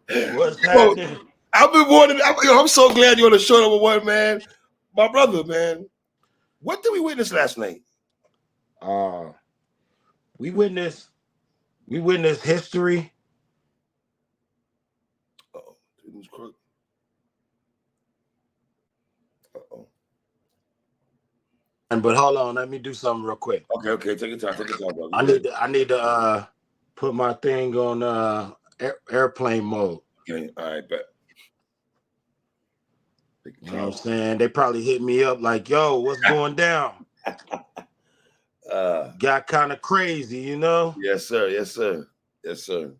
What's Bro, happening? I've been wanting. I'm so glad you're on the show number one, man. My brother, man. What did we witness last night? Uh, we witnessed history. Uh-oh. Who's crook? Uh-oh. And but hold on, let me do something real quick. Okay, okay. Take your time. Take your time, bro. You I good? need to put my thing on airplane mode. Okay. All right, bet. Take You your know what I'm time. saying? They probably hit me up like, yo, what's going down? Uh, Got kind of crazy, you know? yes, sir. Yes, sir. Yes, sir.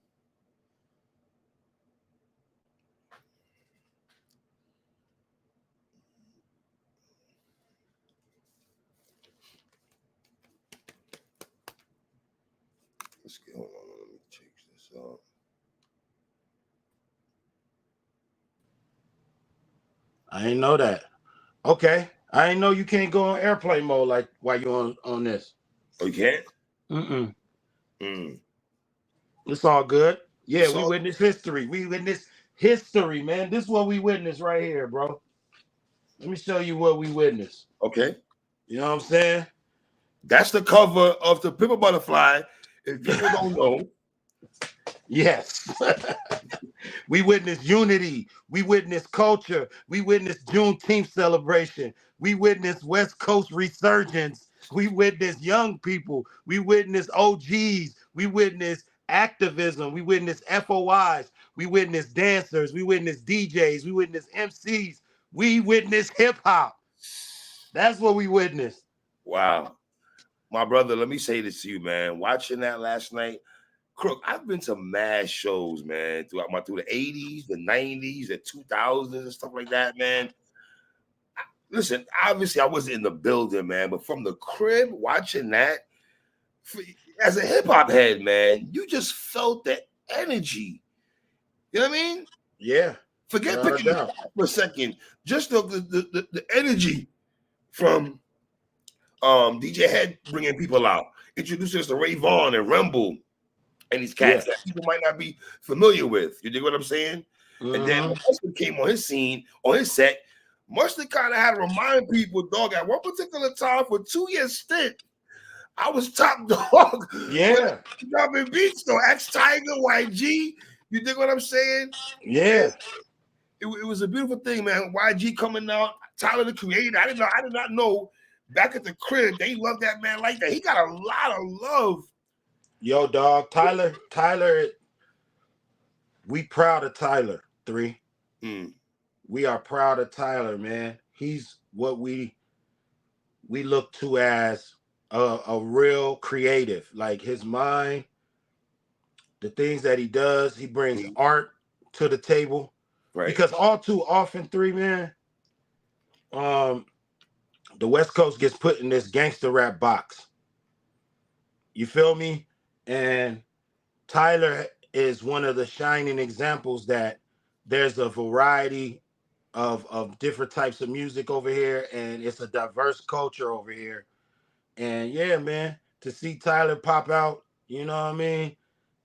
Let's get. Hold on. Let me change this up. I ain't know that. Okay. I ain't know you can't go on airplane mode like while you're on this. Oh, you can't? Mm-mm. Mm. It's all good. Yeah, we So, witnessed history. We witnessed history, man. This is what we witnessed right here, bro. Let me show you what we witnessed. okay. You know what I'm saying? That's the cover of the Pimple Butterfly. If people don't know, Yes. We witnessed unity. We witnessed culture. We witnessed Juneteenth celebration. We witnessed West Coast resurgence. We witnessed young people. We witnessed OGs. We witnessed activism. We witnessed FOIs. We witnessed dancers. We witnessed DJs. We witnessed MCs. We witnessed hip hop. That's what we witnessed. wow. My brother, let me say this to you, man. Watching that last night, Crook, I've been to mad shows, man, through the 80s, the 90s, the 2000s, and stuff like that, man. Listen, obviously I wasn't in the building, man, but from the crib watching that, as a hip hop head, man, you just felt the energy. You know what I mean? Yeah, Forget without a picking the doubt. track for a second. Just the energy from DJ Head bringing people out, introducing us to Ray Vaughn and Rumble and these Yeah. cats that people might not be familiar with. You dig what I'm saying? And then Mm-hmm. when Mustard came on his scene, on his set, Mustard kind of had to remind people, dog, at one particular time for 2 years stint, I was top dog when Yeah. dropping beats, though. X Tiger, YG. You dig what I'm saying? Yeah. It was a beautiful thing, man. YG coming out, Tyler the Creator. I did not know back at the crib they love that man like that. He got a lot of love. Yo, dog, Tyler, we proud of Tyler. Three. Mm. We are proud of Tyler, man. He's what we look to as a real creative. Like his mind, the things that he does, he brings Mm. art to the table. Right. Because all too often, three, man, um, the West Coast gets put in this gangster rap box. You feel me? And Tyler is one of the shining examples that there's a variety of different types of music over here, and it's a diverse culture over here. And yeah, man, to see Tyler pop out, you know what I mean,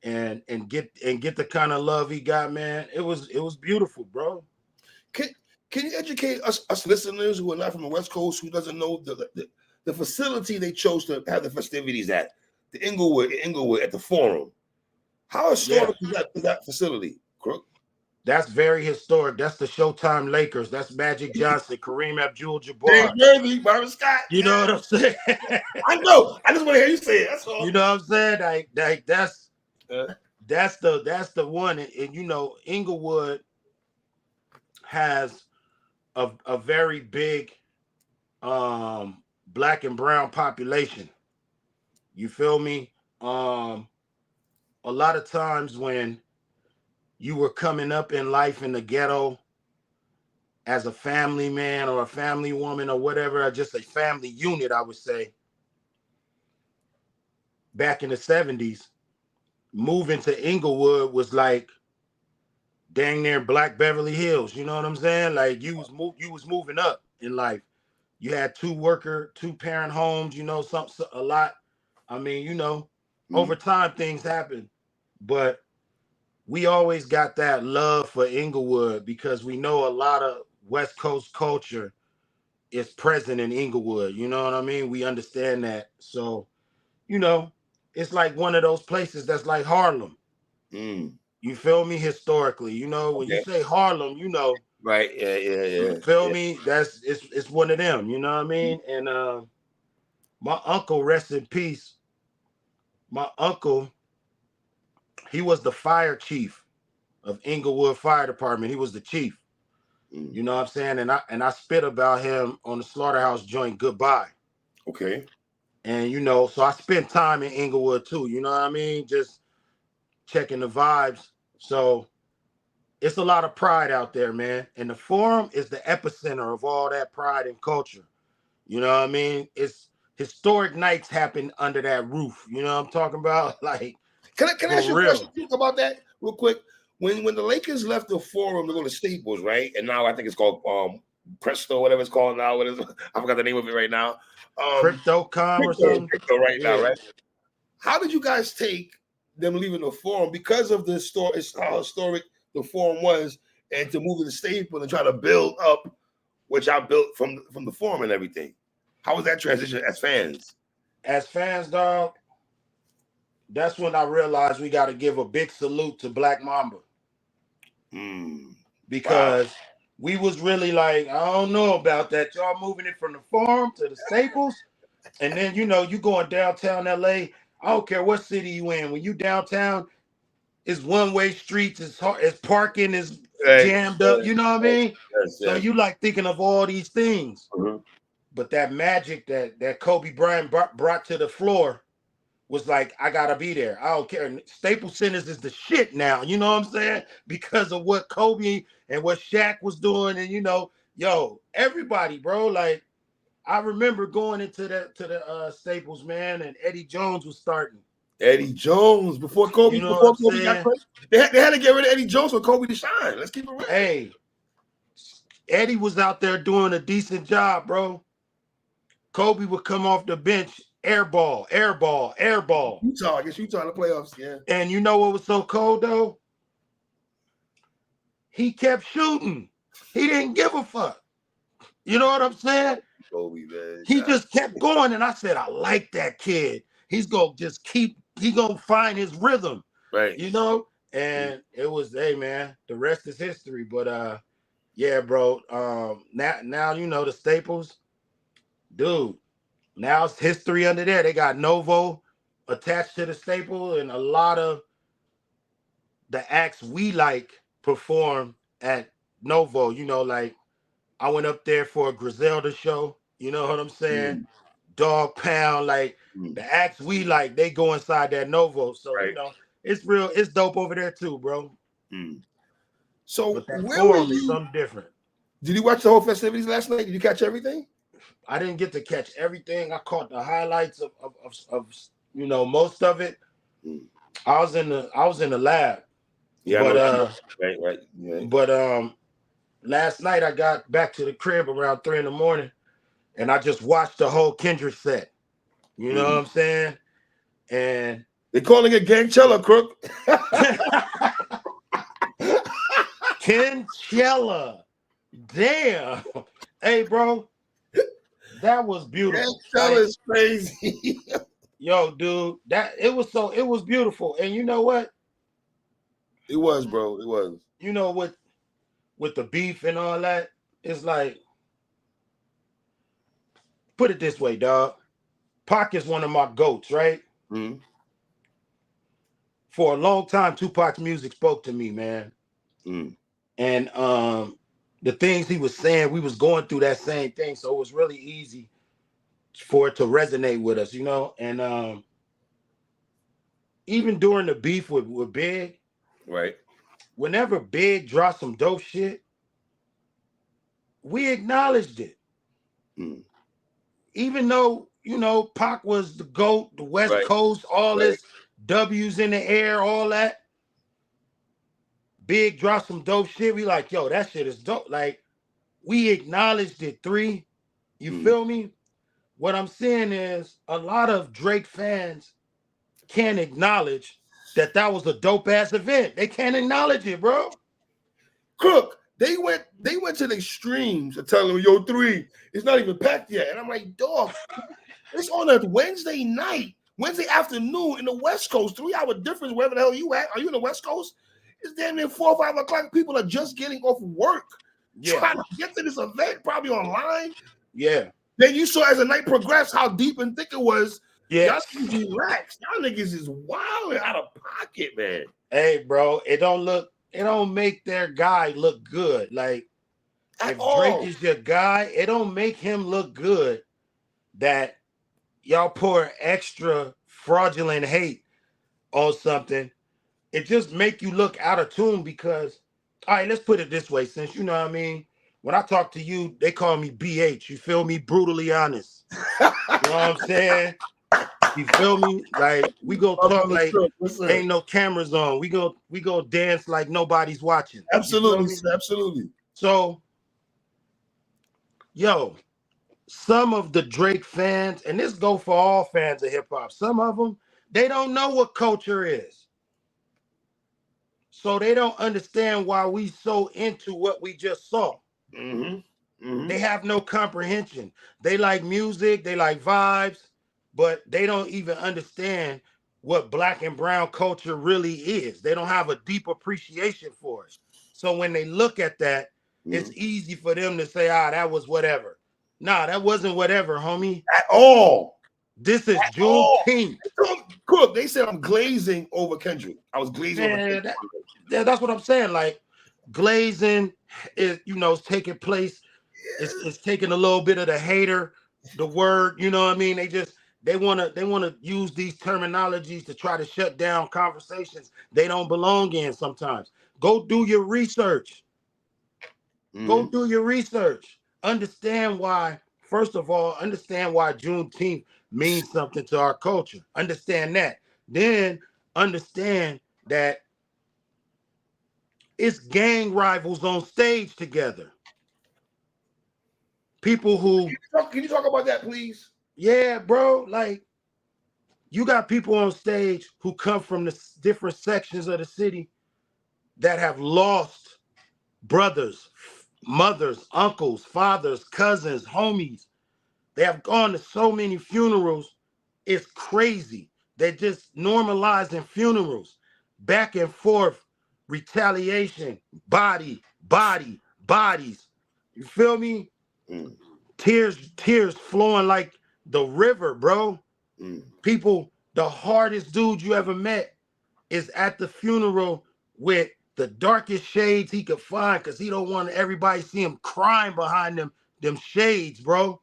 and get the kind of love he got, man, it was beautiful, bro. Can can you educate us listeners who are not from the West Coast who doesn't know the facility they chose to have the festivities at? The Inglewood at the Forum. How Yeah, historic is that facility, Crook? that's very historic. That's the Showtime Lakers. That's Magic Johnson, Kareem James Abdul-Jabbar. Worthy, Byron Scott. You know what I'm saying? I know. I just want to hear you say it. That's You all. know what I'm saying? Like that's Uh, that's the one. And you know, Inglewood has a very big black and brown population. You feel me? A lot of times when you were coming up in life in the ghetto as a family man or a family woman or whatever, or just a family unit, I would say, back in the 70s, moving to Inglewood was like dang near Black Beverly Hills. You know what I'm saying? Like you was moving up in life. You had two parent homes, you know, a lot. I mean, you know, over mm, time things happen. But we always got that love for Inglewood because we know a lot of West Coast culture is present in Inglewood. You know what I mean? We understand that. So, you know, it's like one of those places that's like Harlem. Mm. You feel me? Historically, you know, when you Okay. say Harlem, you know, Right. Yeah. Yeah. you Yeah. feel Yeah. me? That's it's one of them. You know what I mean? And my uncle, rest in peace. My uncle, he was the fire chief of Inglewood Fire Department. He was the chief. Mm. You know what I'm saying? And I spit about him on the slaughterhouse joint Goodbye. Okay. And you know, so I spent time in Inglewood too. You know what I mean? Just checking the vibes. So it's a lot of pride out there, man. And the Forum is the epicenter of all that pride and culture. You know what I mean? It's historic nights happen under that roof. You know what I'm talking about? Like, Can I ask for you a question real. about that real quick? When the Lakers left the Forum to go to Staples, right? And now I think it's called Presto, whatever it's called now. What is I forgot the name of it right now. CryptoCom or something? Crypto right now, Yeah. right? How did you guys take them leaving the Forum because of the store? It's how historic the Forum was, and to move to the Staples and try to build up, which I built from the Forum and everything. How was that transition as fans? As fans, dog, that's when I realized we got to give a big salute to Black Mamba. Mm. Wow. Because we was really like, I don't know about that. Y'all moving it from the Forum to the Staples. And then, you know, you going downtown LA. I don't care what city you in. When you downtown, it's one-way streets. It's hard. It's parking is Right. jammed up. You know what I mean? Yes, So yes. you like thinking of all these things. Mhm. But that magic that Kobe Bryant brought to the floor was like, I gotta be there. I don't care. Staples Centers is the shit now. You know what I'm saying? Because of what Kobe and what Shaq was doing, and you know, yo, everybody, bro. Like, I remember going into the Staples, man, and Eddie Jones was starting. Eddie Jones before You know what I'm Kobe got saying? crazy. They had to get rid of Eddie Jones for Kobe to shine. Let's keep it real. Hey, Eddie was out there doing a decent job, bro. Kobe would come off the bench, air ball, air ball, air ball. Utah, I guess Utah in the playoffs. Yeah. And you know what was so cold though? He kept shooting. He didn't give a fuck. You know what I'm saying? Kobe, man. He just kept going. And I said, I like that kid. He's gonna just he gonna find his rhythm, Right. you know? And it was, hey man, the rest is history. But yeah, bro. Now you know the Staples, dude. Now it's history under there. They got Novo attached to the Staple, and a lot of the acts we like perform at Novo. You know, like I went up there for a Griselda show. You know what I'm saying? Mm. Dog Pound, like the acts we like, they go inside that Novo. So Right. you know, it's real. It's dope over there too, bro. Mm. So But that where were Forum is you? something different. Did you watch the whole festivities last night? Did you catch everything? I didn't get to catch everything. I caught the highlights of you know, most of it. Mm. I was in the lab. Yeah, I But know. Right. but last night I got back to the crib around 3 in the morning and I just watched the whole Kendrick set. You know what I'm saying? And They calling it Gangchella, crook. Kenchella. Damn. Hey, bro. That was beautiful. Gangchella Like, is crazy. yo, dude, it was beautiful. And you know what? It was, bro. It was. You know, with the beef and all that, it's like, put it this way, dog. Pac is one of my goats, right? Mm-hmm. For a long time, Tupac's music spoke to me, man. Mm. And the things he was saying, we was going through that same thing. So it was really easy for it to resonate with us, you know? And even during the beef with Big, Right. whenever Big dropped some dope shit, we acknowledged it. Mm. Even though, you know, Pac was the GOAT, the West Right. Coast, all Right. this W's in the air, all that. Big dropped some dope shit. We like, yo, that shit is dope. Like, we acknowledged it, 3. You feel me? What I'm saying is a lot of Drake fans can't acknowledge that was a dope ass event. They can't acknowledge it, bro. Crook, they went to the extremes of telling me, yo, 3, it's not even packed yet. And I'm like, dog, it's on a Wednesday night, Wednesday afternoon in the West Coast, 3-hour difference, wherever the hell you at. Are you in the West Coast? It's damn near 4 or 5 o'clock. People are just getting off work, trying to get to this event, probably online. Yeah. Then you saw as the night progressed how deep and thick it was. Yeah. Y'all niggas relaxed. Y'all niggas is wild and out of pocket, man. Hey, bro, it don't make their guy look good. Like, if Drake is your guy, it don't make him look good that y'all pour extra fraudulent hate on something. It just make you look out of tune because, all right, let's put it this way, since you know what I mean, when I talk to you, they call me BH, you feel me? Brutally honest. You know what I'm saying? You feel me? Like, we go talk like ain't no cameras on. We go dance like nobody's watching. Absolutely, absolutely. So, yo, some of the Drake fans, and this go for all fans of hip hop, some of them, they don't know what culture is. So they don't understand why we so into what we just saw. They have no comprehension. They like music, they like vibes, but they don't even understand what black and brown culture really is. They don't have a deep appreciation for it. So when they look at that, it's easy for them to say, that was whatever. Nah, that wasn't whatever, homie. At all. This is Juneteenth. Cool. They said I'm glazing over Kendrick. I was glazing over Kendrick. That's what I'm saying. Like, glazing is, it's taking place. It's taking a little bit of the hater, the word, you know what I mean? They want to use these terminologies to try to shut down conversations they don't belong in sometimes. Go do your research. Go do your research. Understand why, first of all, understand why Juneteenth means something to our culture. Understand that. Then understand that it's gang rivals on stage together. People who... Can you talk about that, please? Yeah, bro. Like, you got people on stage who come from the different sections of the city that have lost brothers, mothers, uncles, fathers, cousins, homies. They have gone to so many funerals. It's crazy. They're just normalizing funerals. Back and forth, retaliation, bodies. You feel me? Tears flowing like the river, bro. People, the hardest dude you ever met is at the funeral with the darkest shades he could find because he don't want everybody to see him crying behind them shades, bro.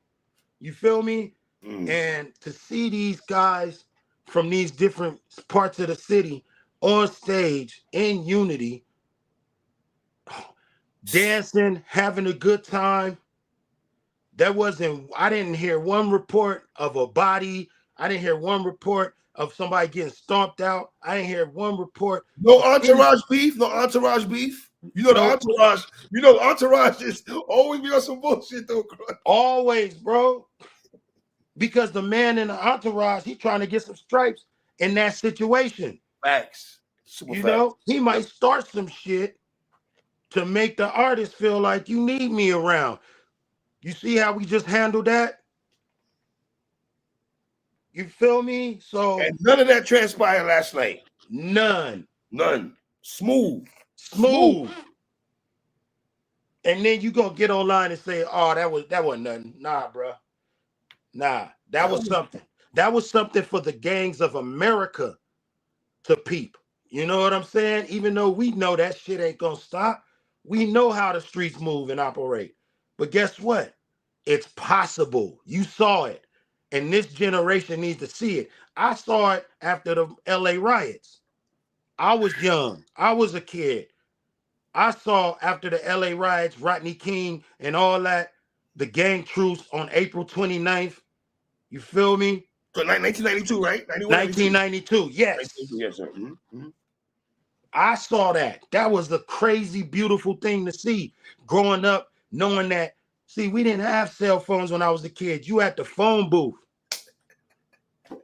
You feel me? And to see these guys from these different parts of the city on stage in unity, dancing, having a good time. I didn't hear one report of a body. I didn't hear one report of somebody getting stomped out. I didn't hear one report. No entourage beef. No entourage beef. You know the entourage. You know the entourage is always be on some bullshit though. Always, bro. Because the man in the entourage, he's trying to get some stripes in that situation. Facts. You know, he might start some shit to make the artist feel like you need me around. You see how we just handled that? You feel me? So, and none of that transpired last night. None. Smooth. And then you gonna get online and say, "Oh, that wasn't nothing." Nah, bro. Nah, that was something. That was something for the gangs of America to peep. You know what I'm saying? Even though we know that shit ain't gonna stop, we know how the streets move and operate. But guess what? It's possible. You saw it. And this generation needs to see it. I saw it after the LA riots. I was young. I was a kid. I saw after the LA riots, Rodney King and all that, the gang truce on April 29th. You feel me? So 1992, right? 1992, yes. Yes, sir. I saw that. That was the crazy, beautiful thing to see. Growing up, knowing that, see, we didn't have cell phones when I was a kid. You at the phone booth.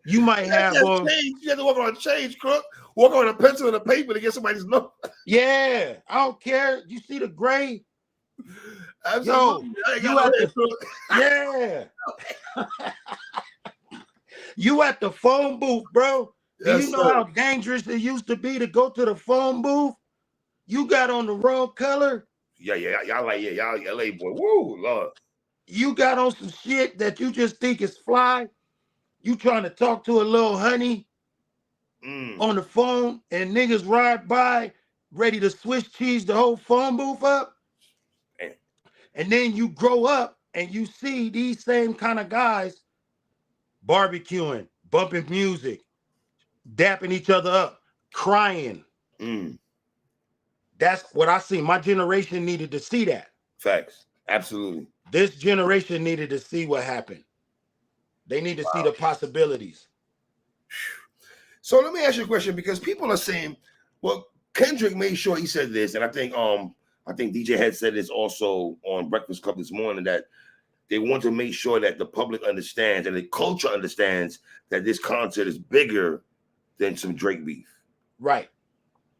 You might have change. You have to work on change, crook. Work on a pencil and a paper to get somebody's number. Yeah, I don't care. You see the gray? Absolutely. Yo, you at the yeah. You at the phone booth, bro. Do Yes, you know how dangerous it used to be to go to the phone booth? You got on the wrong color. Yeah, y'all like y'all LA boy. Woo, Lord. You got on some shit that you just think is fly. You trying to talk to a little honey on the phone, and niggas ride by ready to Swiss cheese the whole phone booth up. Damn. And then you grow up and you see these same kind of guys barbecuing, bumping music, dapping each other up, crying. That's what I see. My generation needed to see that. Facts. Absolutely. This generation needed to see what happened. They need to see the possibilities. So let me ask you a question, because people are saying, well, Kendrick made sure he said this, and I think DJ had said this also on Breakfast Club this morning, that they want to make sure that the public understands and the culture understands that this concert is bigger than some Drake beef. Right.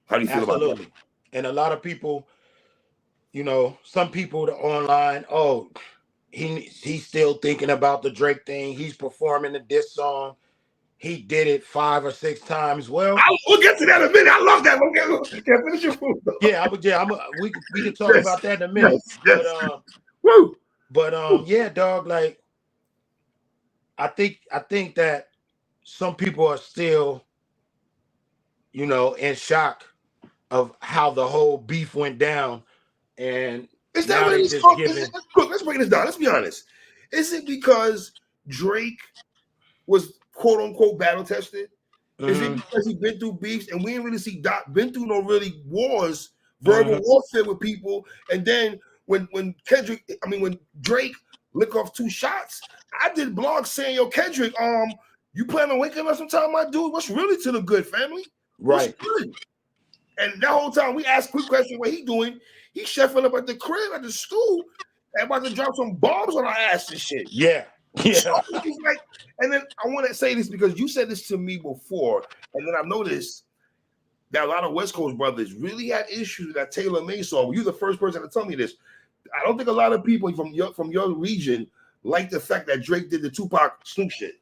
How do you feel about that? And a lot of people, you know, some people online, oh, he's still thinking about the Drake thing. He's performing the diss song. He did it 5 or 6 times. Well, we'll get to that in a minute. I love that. Okay, finish your food. We can talk about that in a minute. Yes. But yeah, dog. Like, I think that some people are still, you know, in shock of how the whole beef went down, and is that what it is? Look, let's break this down. Let's be honest. Is it because Drake was quote unquote battle tested? Is it because he's been through beefs and we didn't really see Doc been through no really wars, verbal warfare with people? And then when Drake lick off 2 shots, I did blogs saying, yo, Kendrick, you plan on waking up sometime, my dude? What's really to the good, family? Right. What's good? And that whole time we asked quick question, what he doing? He's chefing up at the crib, at the school, and about to drop some bombs on our ass and shit. Yeah. So he's like, and then I want to say this because you said this to me before, and then I noticed that a lot of West Coast brothers really had issues with that Taylor May song. You're the first person to tell me this. I don't think a lot of people from your region like the fact that Drake did the Tupac Snoop shit.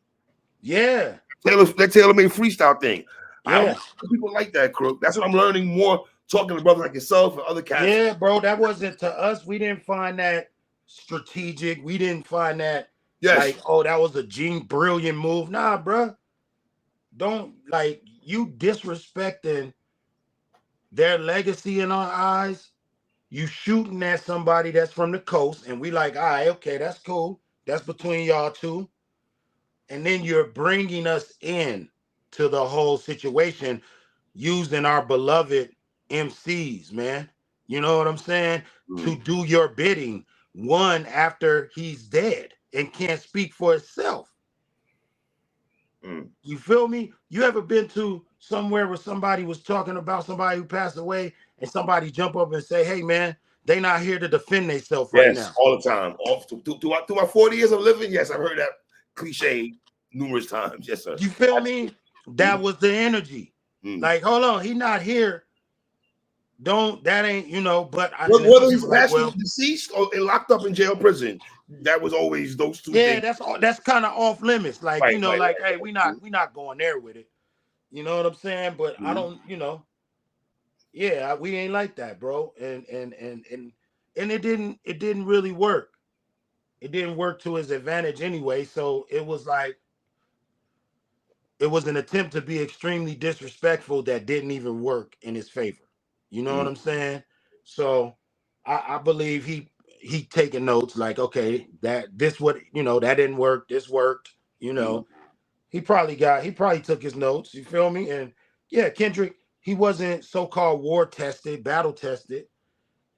Yeah. That Taylor May freestyle thing. Yeah. I don't think people like that, Crook. That's what I'm learning more talking to brothers like yourself and other cats. Yeah, bro, that wasn't to us. We didn't find that strategic. We didn't find that like, oh, that was a brilliant move. Nah, bro. Don't, like, you disrespecting their legacy in our eyes. You shooting at somebody that's from the coast, and we like, all right, okay, that's cool. That's between y'all two. And then you're bringing us in to the whole situation using our beloved MCs, man. You know what I'm saying? To do your bidding, one after he's dead and can't speak for itself. You feel me? You ever been to somewhere where somebody was talking about somebody who passed away and somebody jump up and say, hey, man, they not here to defend themselves right now? Yes, all the time. Through my 40 years of living, yes, I've heard that cliche numerous times. Yes, sir. You feel me? That was the energy. Like, hold on, he not here. That ain't, you know, but whether he's deceased or locked up in jail, prison, that was always those two things. That's kind of off limits. Like, you know, hey, we not going there with it. You know what I'm saying? But I don't, you know, yeah, we ain't like that, bro. And it didn't really work. It didn't work to his advantage anyway. So it was like, it was an attempt to be extremely disrespectful that didn't even work in his favor. You know what I'm saying? So I believe he taking notes like, okay, that didn't work. This worked. You know, he probably took his notes. You feel me? And yeah, Kendrick, he wasn't so-called war tested, battle tested.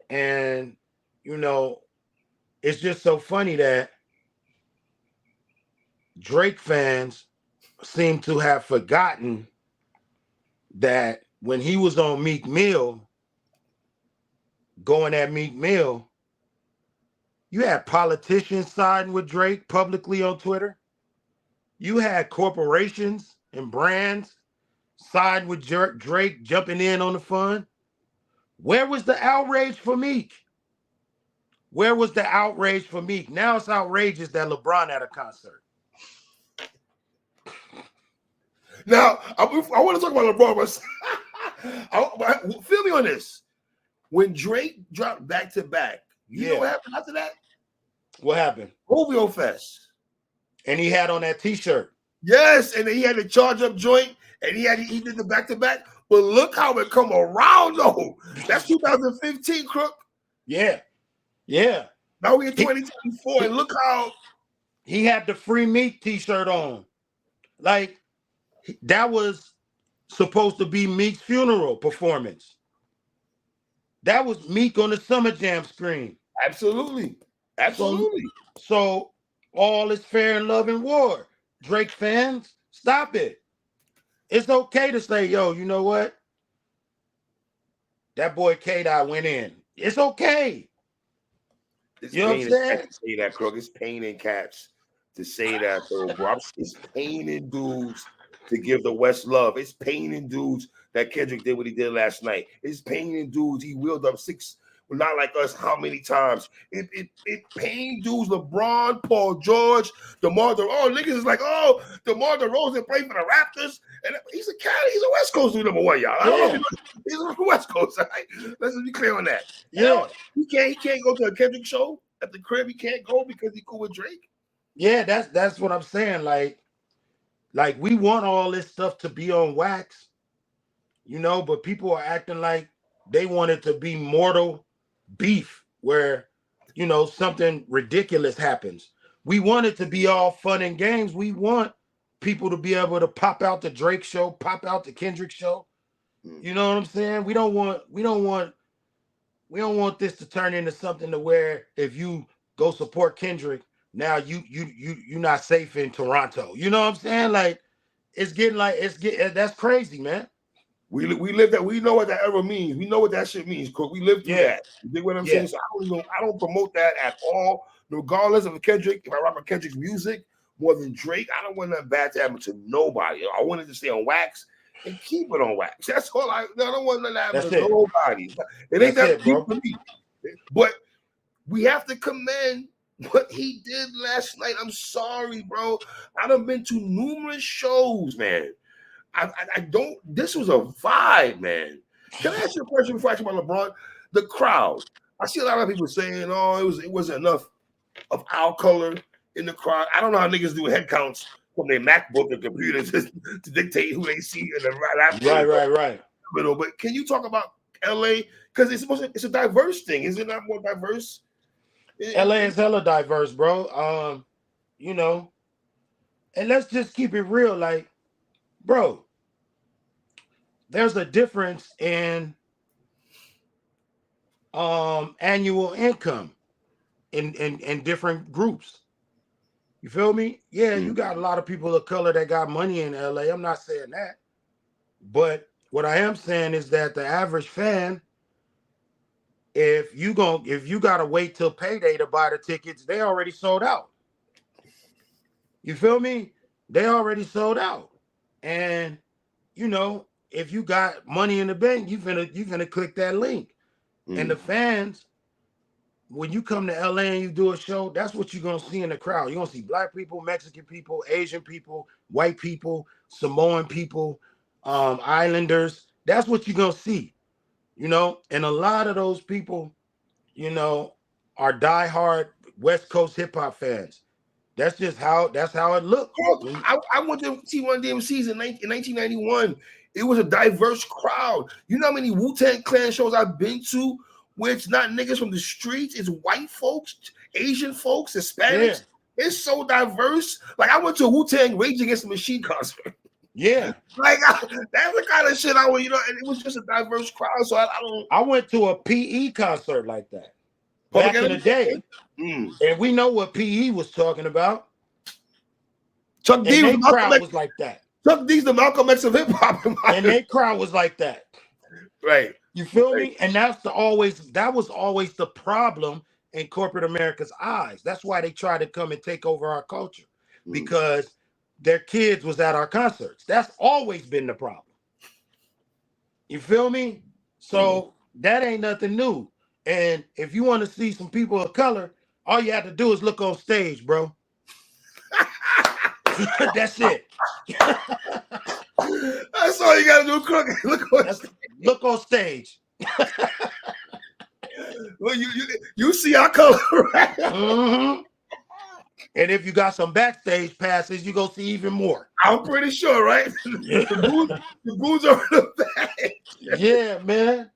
And, you know, it's just so funny that Drake fans seem to have forgotten that when he was on Meek Mill, going at Meek Mill, you had politicians siding with Drake publicly on Twitter. You had corporations and brands side with Drake jumping in on the fun. Where was the outrage for Meek? Where was the outrage for Meek? Now it's outrageous that LeBron at a concert. Now, I want to talk about LeBron, but feel me on this. When Drake dropped back to back, you know what happened after that? What happened? OVO Fest. And he had on that t-shirt. Yes, and then he had the charge up joint, and he did the back to back. But look how it come around though. That's 2015, Crook. Yeah. Yeah. Now we in 2024, and look how he had the Free Meek t-shirt on. Like, that was supposed to be Meek's funeral performance. That was Meek on the Summer Jam screen. Absolutely. Absolutely. So all is fair in love and war. Drake fans, stop it. It's okay to say, yo, you know what? That boy K-Dot went in. It's okay. You know what I'm saying? To say that, Crook. It's pain in caps to say that, though, bro. It's pain in dudes to give the West love. It's pain in dudes that Kendrick did what he did last night. It's pain in dudes. He wheeled up 6, well, not like us, how many times? It pain dudes, LeBron, Paul George, DeMar DeRozan. Oh, niggas is like, oh, DeMar DeRozan played for the Raptors. And he's a West Coast dude, number one, y'all. I don't know if he's on the West Coast, right? Let's be clear on that. Yeah. He can't go to a Kendrick show at the crib. He can't go because he's cool with Drake. Yeah, that's what I'm saying. Like we want all this stuff to be on wax, you know, but people are acting like they want it to be mortal beef where, you know, something ridiculous happens. We want it to be all fun and games. We want people to be able to pop out the Drake show, pop out the Kendrick show. You know what I'm saying? We don't want this to turn into something to where if you go support Kendrick, now you're not safe in Toronto. You know what I'm saying? Like that's crazy, man. We live that. We know what that ever means. We know what that shit means. We live through that. You dig what I'm saying? So I don't promote that at all. Regardless of Kendrick, if I rock with Kendrick's music more than Drake, I don't want nothing bad to happen to nobody. I wanted to stay on wax and keep it on wax. That's all. I don't want nothing to happen to nobody. It ain't that deep for me. But we have to commend what he did last night. I'm sorry, bro. I done been to numerous shows, man. I don't. This was a vibe, man. Can I ask you a question before I talk about LeBron? The crowd. I see a lot of people saying, "Oh, it wasn't enough of our color in the crowd." I don't know how niggas do head counts from their MacBook and computers to dictate who they see in the right. But can you talk about LA? Because it's a diverse thing. Is it not more diverse? LA is hella diverse, bro. You know, and let's just keep it real, like, bro. There's a difference in annual income in different groups. You feel me? Yeah, you got a lot of people of color that got money in LA. I'm not saying that. But what I am saying is that the average fan, if you gotta wait till payday to buy the tickets, they already sold out. You feel me? They already sold out. And you know, if you got money in the bank, you finna click that link. And the fans, when you come to LA and you do a show, that's what you're gonna see in the crowd. You're gonna see black people, Mexican people, Asian people, white people, Samoan people, islanders. That's what you're gonna see, you know. And a lot of those people, you know, are diehard West Coast hip hop fans. That's how it looked. I went to see one of them DMCs in 1991. It was a diverse crowd. You know how many Wu-Tang Clan shows I've been to where it's not niggas from the streets, it's white folks, Asian folks, Hispanics. Yeah. It's so diverse. Like I went to a Wu-Tang Rage Against the Machine concert. Yeah. Like that's the kind of shit I would, you know, and it was just a diverse crowd. So I don't. I went to a PE concert like that back in the day. And we know what PE was talking about. Chuck D was like that. Chuck D's the Malcolm X of hip hop. And their crowd was like that. Right. You feel me? And that was always the problem in corporate America's eyes. That's why they try to come and take over our culture. Because their kids was at our concerts. That's always been the problem. You feel me? So that ain't nothing new. And if you want to see some people of color, all you have to do is look on stage, bro. That's it. That's all you gotta do, Crook. Look on stage. Well, you see our color, right? Mm-hmm. And if you got some backstage passes, you go see even more. I'm pretty sure, right? the booze are in the back. Yeah, man.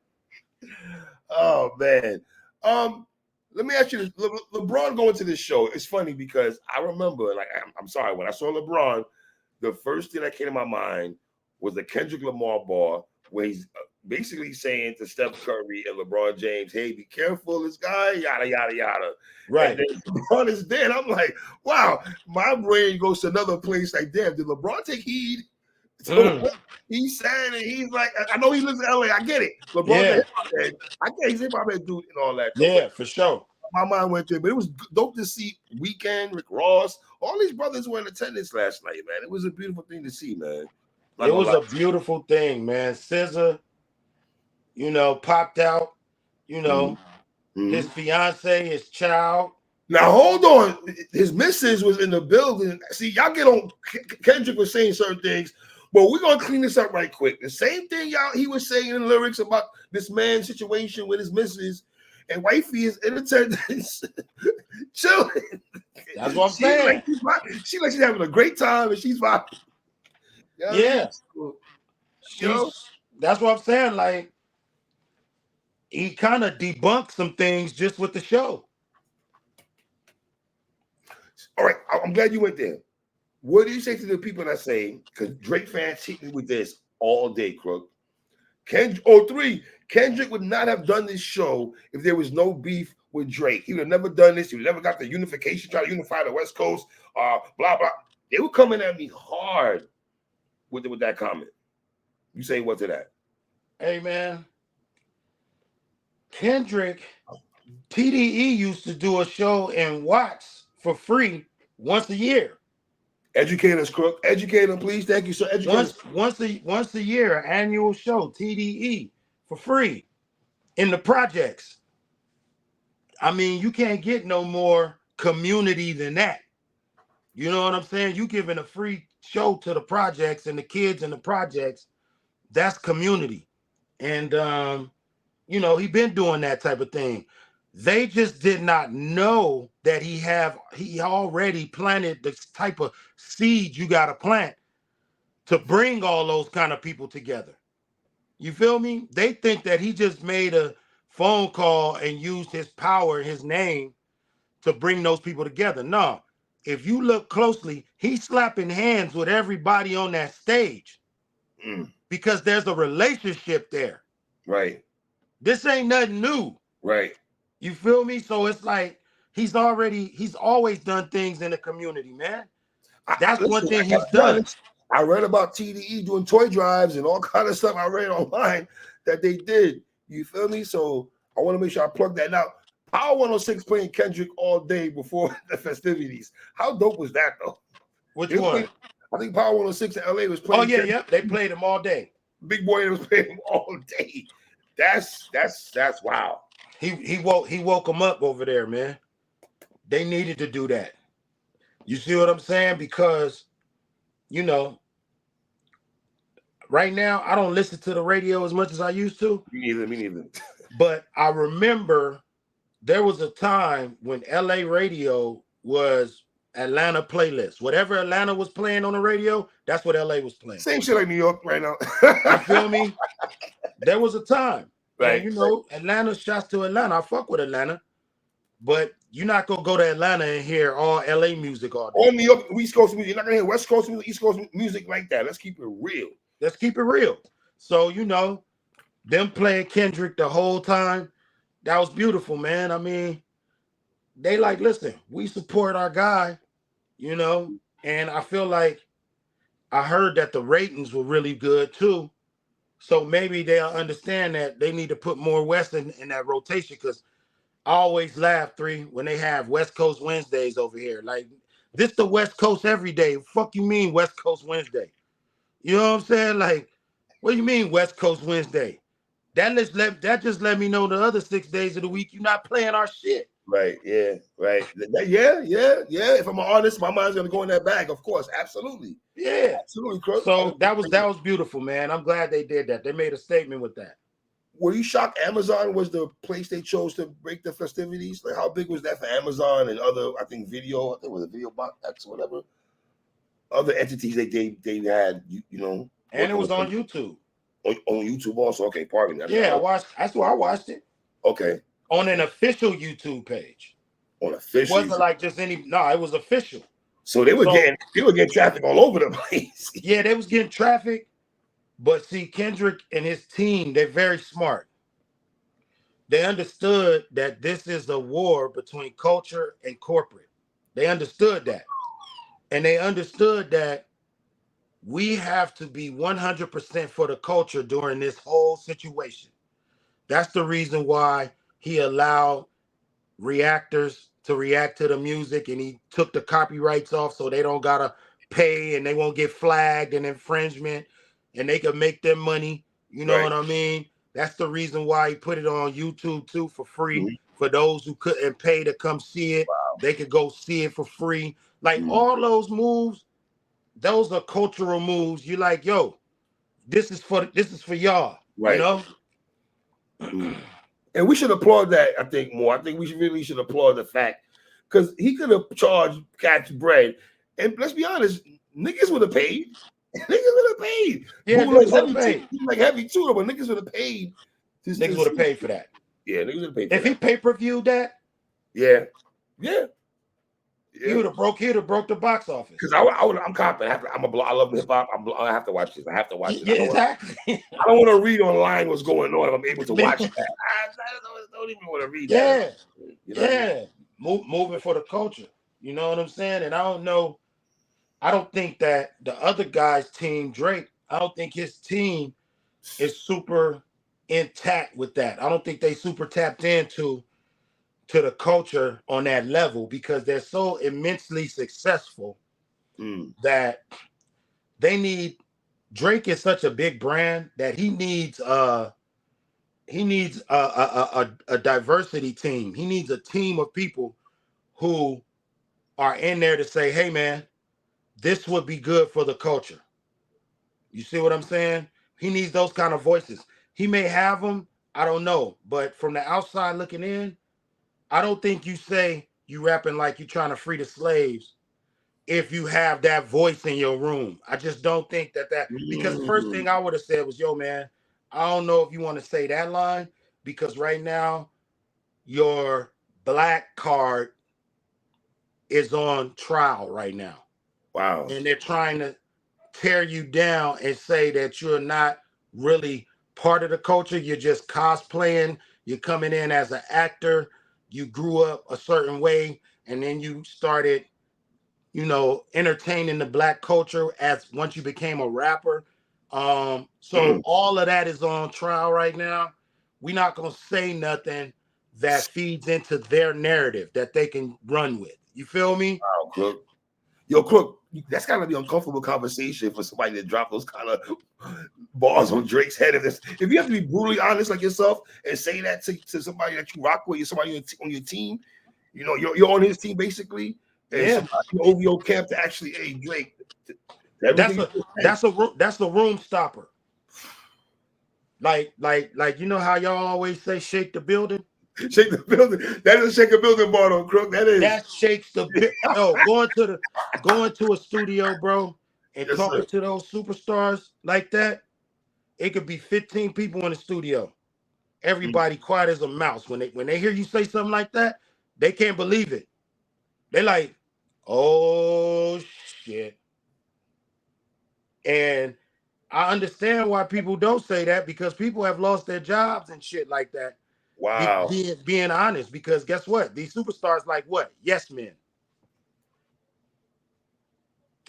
Oh man. Let me ask you this. LeBron going to this show. It's funny because I remember, like, I'm sorry, when I saw LeBron, the first thing that came to my mind was the Kendrick Lamar bar where he's basically saying to Steph Curry and LeBron James, hey, be careful, this guy, yada, yada, yada. Right. And then LeBron is dead. I'm like, wow, my brain goes to another place like, damn, did LeBron take heed? So he's saying it. He's like, I know he lives in LA. I get it. LeBron, I can't say my man dude and all that. Yeah, for sure. My mind went there, but it was dope to see Weeknd, Rick Ross, all these brothers were in attendance last night, man. It was a beautiful thing to see, man. It was a beautiful thing, man. SZA, popped out, his fiance, his child. Now, hold on. His missus was in the building. See, y'all get on. Kendrick was saying certain things, but we're going to clean this up right quick. The same thing he was saying in the lyrics about this man's situation with his missus, and wifey is in attendance, chilling. That's what I'm saying. She's having a great time, and she's vibing. Yeah. That's what I'm saying. Like, he kind of debunked some things just with the show. All right, I'm glad you went there. What do you say to the people that say, because Drake fans hit me with this all day, Crook? Kendrick would not have done this show if there was no beef with Drake. He would have never done this. He would have never got the unification, try to unify the West Coast, blah, blah. They were coming at me hard with that comment. You say what to that? Hey, man. Kendrick, TDE used to do a show in Watts for free once a year. Educate us, Crook. Educate them, please. Thank you, sir. Educate us. Once a year, an annual show, TDE, for free in the projects. I mean, you can't get no more community than that. You know what I'm saying? You giving a free show to the projects and the kids in the projects. That's community. And, he been doing that type of thing. They just did not know that he already planted the type of seed you got to plant to bring all those kind of people together. You feel me? They think that he just made a phone call and used his power, his name, to bring those people together. No, if you look closely, he's slapping hands with everybody on that stage because there's a relationship there. Right. This ain't nothing new. Right. You feel me? So it's like he's always done things in the community, man. That's one thing he's done. I read about TDE doing toy drives and all kind of stuff I read online that they did. You feel me? So I want to make sure I plug that out. Power 106 playing Kendrick all day before the festivities. How dope was that, though? Which one? I think Power 106 in LA was playing. Oh, yeah, Kendrick. They played him all day. Big Boy was playing him all day. That's wow. He woke them up over there, man. They needed to do that. You see what I'm saying? Because, right now I don't listen to the radio as much as I used to. Me neither. But I remember there was a time when LA radio was Atlanta playlist. Whatever Atlanta was playing on the radio, that's what LA was playing. Same shit like New York right now. You feel me? There was a time. Right. And, Atlanta, shouts to Atlanta. I fuck with Atlanta. But you're not going to go to Atlanta and hear all LA music all day. All New York, East Coast music. You're not going to hear West Coast music, East Coast music like that. Let's keep it real. Let's keep it real. So, them playing Kendrick the whole time, that was beautiful, man. I mean, they like, listen, we support our guy, and I feel like I heard that the ratings were really good too. So maybe they'll understand that they need to put more West in that rotation, because I always laugh, when they have West Coast Wednesdays over here. Like, This the West Coast every day. Fuck you mean West Coast Wednesday? You know what I'm saying? Like, what do you mean West Coast Wednesday? That just let me know the other 6 days of the week you're not playing our shit. Right. Yeah. Right. Yeah. If I'm an artist, my mind's gonna go in that bag. Of course. Absolutely. Yeah. Absolutely, Crook. So that was beautiful, man. I'm glad they did that. They made a statement with that. Were you shocked Amazon was the place they chose to break the festivities? Like, how big was that for Amazon and other, I think it was a video box X or whatever, other entities they had, you know. And it was on YouTube. On YouTube also? Okay, pardon me. That's where I watched it. Okay. On an official YouTube page. On official? It wasn't like just any, no, it was official. So they were getting traffic all over the place. Yeah, they was getting traffic. But see, Kendrick and his team, they're very smart. They understood that this is a war between culture and corporate. They understood that. And they understood that we have to be 100% for the culture during this whole situation. That's the reason why he allowed reactors to react to the music, and he took the copyrights off so they don't gotta pay and they won't get flagged and infringement, and they can make their money. You know what I mean? That's the reason why he put it on YouTube too for free for those who couldn't pay to come see it. Wow. They could go see it for free. Like all those moves, those are cultural moves. You like, yo, this is for y'all. Right. You know? And we should applaud that, I think, more. I think we really should applaud the fact, because he could have charged cats bread. And let's be honest, niggas would have paid. Niggas would have paid. Yeah, niggas would have paid. Like heavy too, but niggas would have paid. Niggas would have paid for that. Yeah, niggas would have paid for if that. If he pay-per-viewed that, yeah. He would have broke the box office. Because I'm confident. I love hip hop. I have to watch this. I have to watch it. Yeah, exactly. I don't want to read online what's going on if I'm able to watch that. I don't even want to read that. You know I mean? Moving for the culture. You know what I'm saying? And I don't think that the other guy's team, Drake, I don't think his team is super intact with that. I don't think they super tapped into the culture on that level, because they're so immensely successful that they need. Drake is such a big brand that he needs a diversity team. He needs a team of people who are in there to say, hey man, this would be good for the culture. You see what I'm saying? He needs those kind of voices. He may have them, I don't know, but from the outside looking in, I don't think you say you rapping like you're trying to free the slaves if you have that voice in your room. I just don't think that because the first thing I would have said was, yo, man, I don't know if you want to say that line, because right now your black card is on trial right now. Wow. And they're trying to tear you down and say that you're not really part of the culture. You're just cosplaying. You're coming in as an actor. You grew up a certain way, and then you started, entertaining the black culture once you became a rapper. So all of that is on trial right now. We're not gonna say nothing that feeds into their narrative that they can run with. You feel me? Wow, Crook. Yo, Crook, that's gotta be an uncomfortable conversation for somebody to drop those kind of bars on Drake's head. If you have to be brutally honest like yourself and say that to somebody that you rock with, somebody on your team, you're on his team basically, and somebody over your camp to actually, hey, Drake, that's a room stopper. Like you know how y'all always say shake the building? Shake the building. That is a shake a building bar on Crook. That shakes the going to a studio, bro, and talking to those superstars like that. It could be 15 people in the studio. Everybody quiet as a mouse. When they hear you say something like that, they can't believe it. They're like, oh shit. And I understand why people don't say that, because people have lost their jobs and shit like that. Wow. Being honest, because guess what? These superstars like what? Yes men.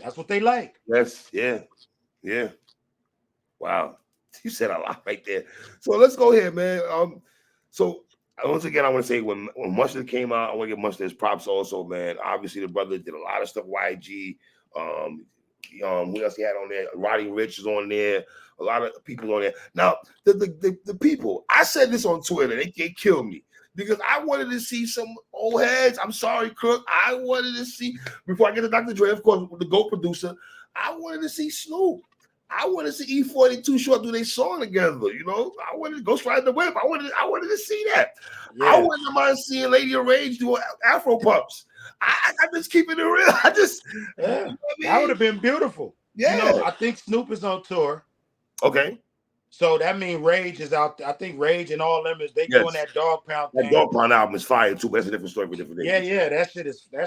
That's what they like. Yes, yeah. Wow. You said a lot right there. So let's go ahead, man. So once again, I want to say when Mustard came out, I want to give Mustard his props also, man. Obviously, the brother did a lot of stuff. YG, who else he had on there? Roddy Ricch is on there. A lot of people on there. Now, the people, I said this on Twitter, they killed me because I wanted to see some old heads. I'm sorry, Crook. I wanted to see, before I get to Dr. Dre, of course, the GOAT producer, I wanted to see Snoop. I wanted to see E42 Short do their song together. You know, I wanted to Ghost Ride the Whip. I wanted to see that. Yeah. I wouldn't mind seeing Lady of Rage do Afro Pups. I just keeping it real. I just, yeah, you know what I mean? That would have been beautiful. Yeah, you know, I think Snoop is on tour. Okay. So that means Rage is out there. I think Rage and all them is doing that Dog Pound thing. That Dog Pound album is fire too. But that's a different story for different days. Yeah, that shit is fire.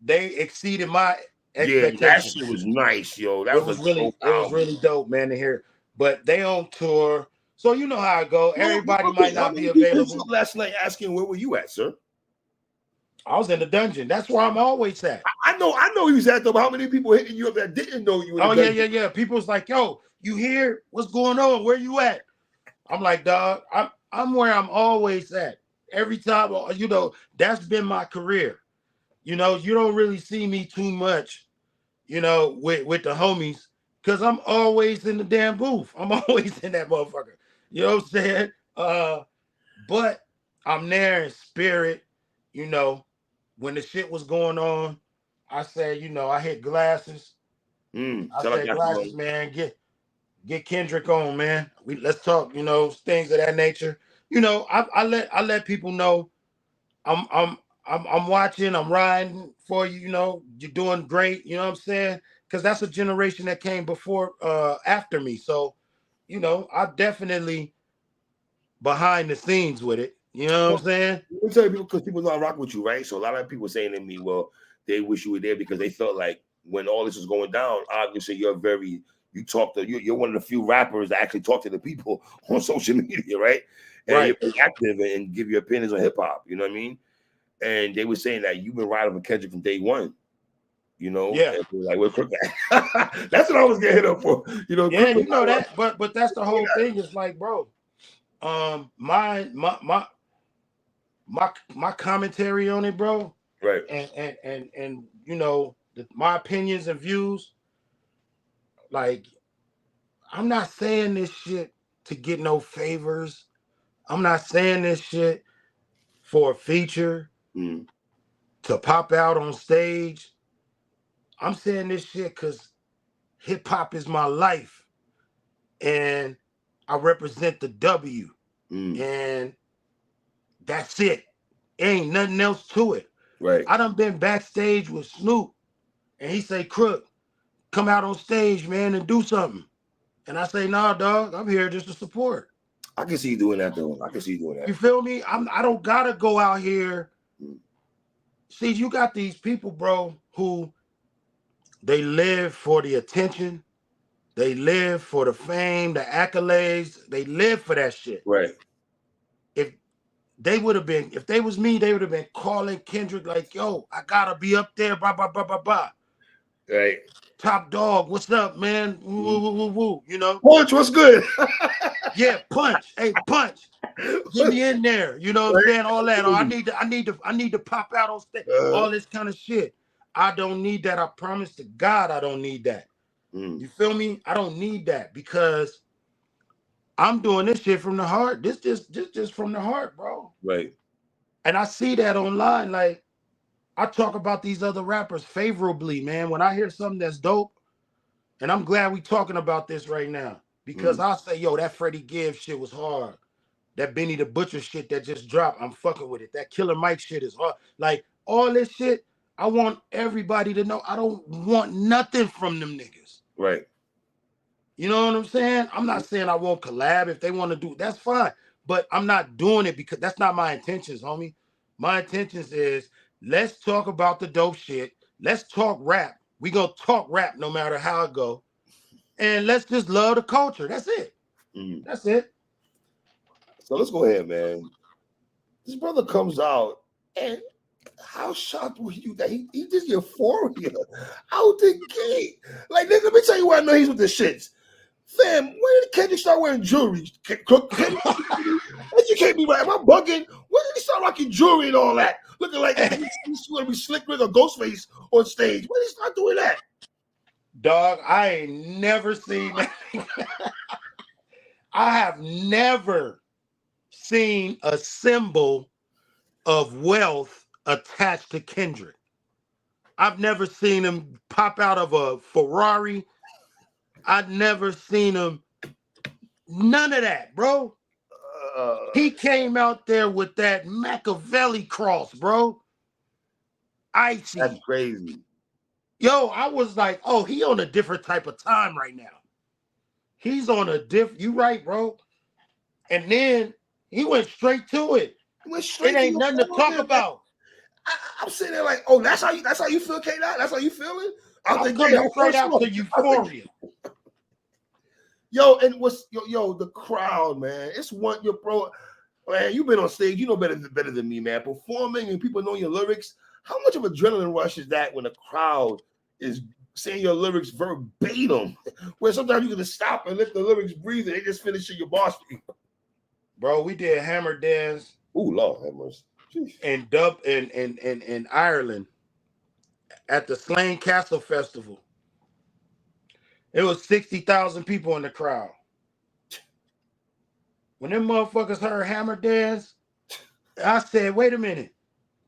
They exceeded my expectations. Yeah, that shit was nice, yo. That was really dope, man, to hear. But they on tour, so you know how it go. Everybody might not be available. Last night asking where were you at, sir? I was in the dungeon. That's where I'm always at. I know he was at though. How many people hitting you up that didn't know you? Yeah. People's like, yo, you here? What's going on? Where you at? I'm like, dog, I'm where I'm always at. Every time, you know, that's been my career. You know, you don't really see me too much, you know, with the homies, because I'm always in the damn booth. I'm always in that motherfucker. You know what I'm saying? But I'm there in spirit, you know. When the shit was going on, I said, you know, I hit Glasses. I said, Glasses, man, get Kendrick on, man. Let's talk, you know, things of that nature. You know, I let people know I'm watching, I'm riding for you, you know, you're doing great, you know what I'm saying? Because that's a generation that came before, after me. So, you know, I definitely behind the scenes with it. You know what I'm saying? Let me tell you, people, because people know I rock with you, right? So a lot of people saying to me, well, they wish you were there because they felt like when all this was going down, obviously you're one of the few rappers that actually talk to the people on social media, right? And you're active and give your opinions on hip hop, you know what I mean? And they were saying that you've been riding with Kendrick from day one, you know? Yeah. Like, where's Crook at? That's what I was getting hit up for, you know? Yeah, you know that, but that's the whole thing. It's like, bro, my commentary on it, bro. Right. And you know, my opinions and views, like, I'm not saying this shit to get no favors. I'm not saying this shit for a feature, to pop out on stage. I'm saying this shit because hip hop is my life. And I represent the W. And that's it. Ain't nothing else to it. Right. I done been backstage with Snoop and he say, Crook, come out on stage, man, and do something. And I say, nah, dog, I'm here just to support. I can see you doing that though. I can see you doing that. You feel me? I don't gotta go out here. See, you got these people, bro, who they live for the attention. They live for the fame, the accolades. They live for that shit. Right. If they was me, they would have been calling Kendrick like, yo, I gotta be up there, blah, blah, blah, blah, blah. Right. Top dog, what's up, man? Woo, woo, woo, woo, you know? Punch, what's good? Yeah, punch. Hey, punch. Get me in there. You know what I'm saying? All that. Oh, I need to pop out on stage. All this kind of shit. I don't need that. I promise to God I don't need that. You feel me? I don't need that because I'm doing this shit from the heart. This just from the heart, bro. Right. And I see that online. Like, I talk about these other rappers favorably, man. When I hear something that's dope, and I'm glad we talking about this right now. Because I'll say, yo, that Freddie Gibbs shit was hard. That Benny the Butcher shit that just dropped, I'm fucking with it. That Killer Mike shit is hard. Like, all this shit, I want everybody to know I don't want nothing from them niggas. Right. You know what I'm saying? I'm not saying I won't collab. If they want to do, that's fine. But I'm not doing it because that's not my intentions, homie. My intentions is, let's talk about the dope shit. Let's talk rap. We gonna talk rap no matter how it go. And let's just love the culture. That's it. That's it. So let's go ahead, man. This brother comes out, and how shocked were you that he did Euphoria out the gate? Like, let me tell you why I know he's with the shits. Fam, when did Kendrick start wearing jewelry? Educate me, right? Am I bugging? When did he start rocking jewelry and all that? Looking like he's going to be Slick Rick or Ghostface on stage. When did he start doing that? Dog, I ain't never seen that. I have never seen a symbol of wealth attached to Kendrick. I've never seen him pop out of a Ferrari. I've never seen him. None of that, bro. He came out there with that Machiavelli cross, bro. Icy. That's crazy. Yo, I was like, oh, he on a different type of time right now. He's on a you right, bro. And then he went straight to it. It ain't nothing to talk about. I'm sitting there like, oh, that's how you feel, K-Dot? That's how you feeling? I'm coming straight out to Euphoria. Yo, and yo, the crowd, man. It's one, your bro, man. You've been on stage, you know better than me, man. Performing and people know your lyrics. How much of adrenaline rush is that when the crowd is saying your lyrics verbatim? Where sometimes you can just stop and let the lyrics breathe and they just finish your boss. Bro, we did Hammer Dance. Ooh, Lord have mercy. And dub in Ireland at the Slane Castle Festival. It was 60,000 people in the crowd. When them motherfuckers heard Hammer Dance, I said, wait a minute.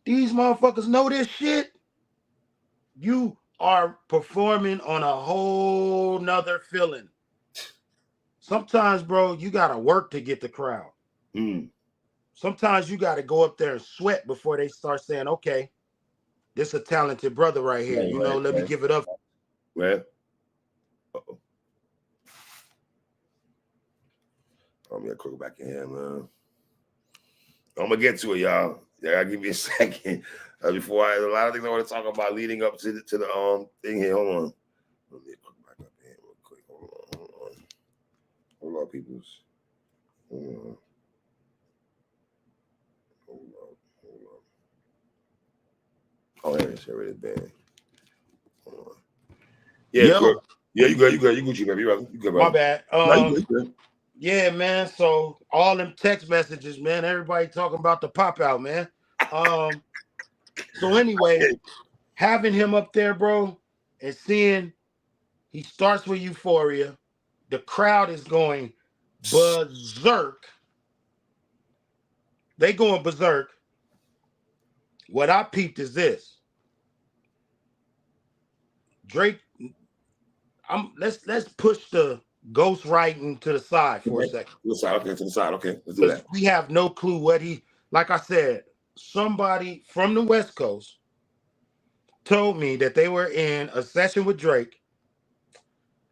These motherfuckers know this shit? You are performing on a whole nother feeling. Sometimes, bro, you got to work to get the crowd. Sometimes you got to go up there and sweat before they start saying, okay, this is a talented brother right here. Let me give it up. Right. Uh-oh. I'm going to click back in here, man. I'm going to get to it, y'all. Yeah, give me a second. Before a lot of things I want to talk about leading up to the thing here. Hold on. Let me click back up here real quick. Hold on, peoples. Hold on. Oh, there it is. Already bad. Hold on. Yeah, good. Yeah, you good. You Gucci, baby. You good, bro. My bad. You good. Yeah, man. So all them text messages, man. Everybody talking about the pop out, man. So anyway, having him up there, bro, and seeing he starts with Euphoria, the crowd is going berserk. They going berserk. What I peeped is this. Drake, let's push the ghost writing to the side for a second. To the side. Okay, let's do that. We have no clue what like I said, somebody from the West Coast told me that they were in a session with Drake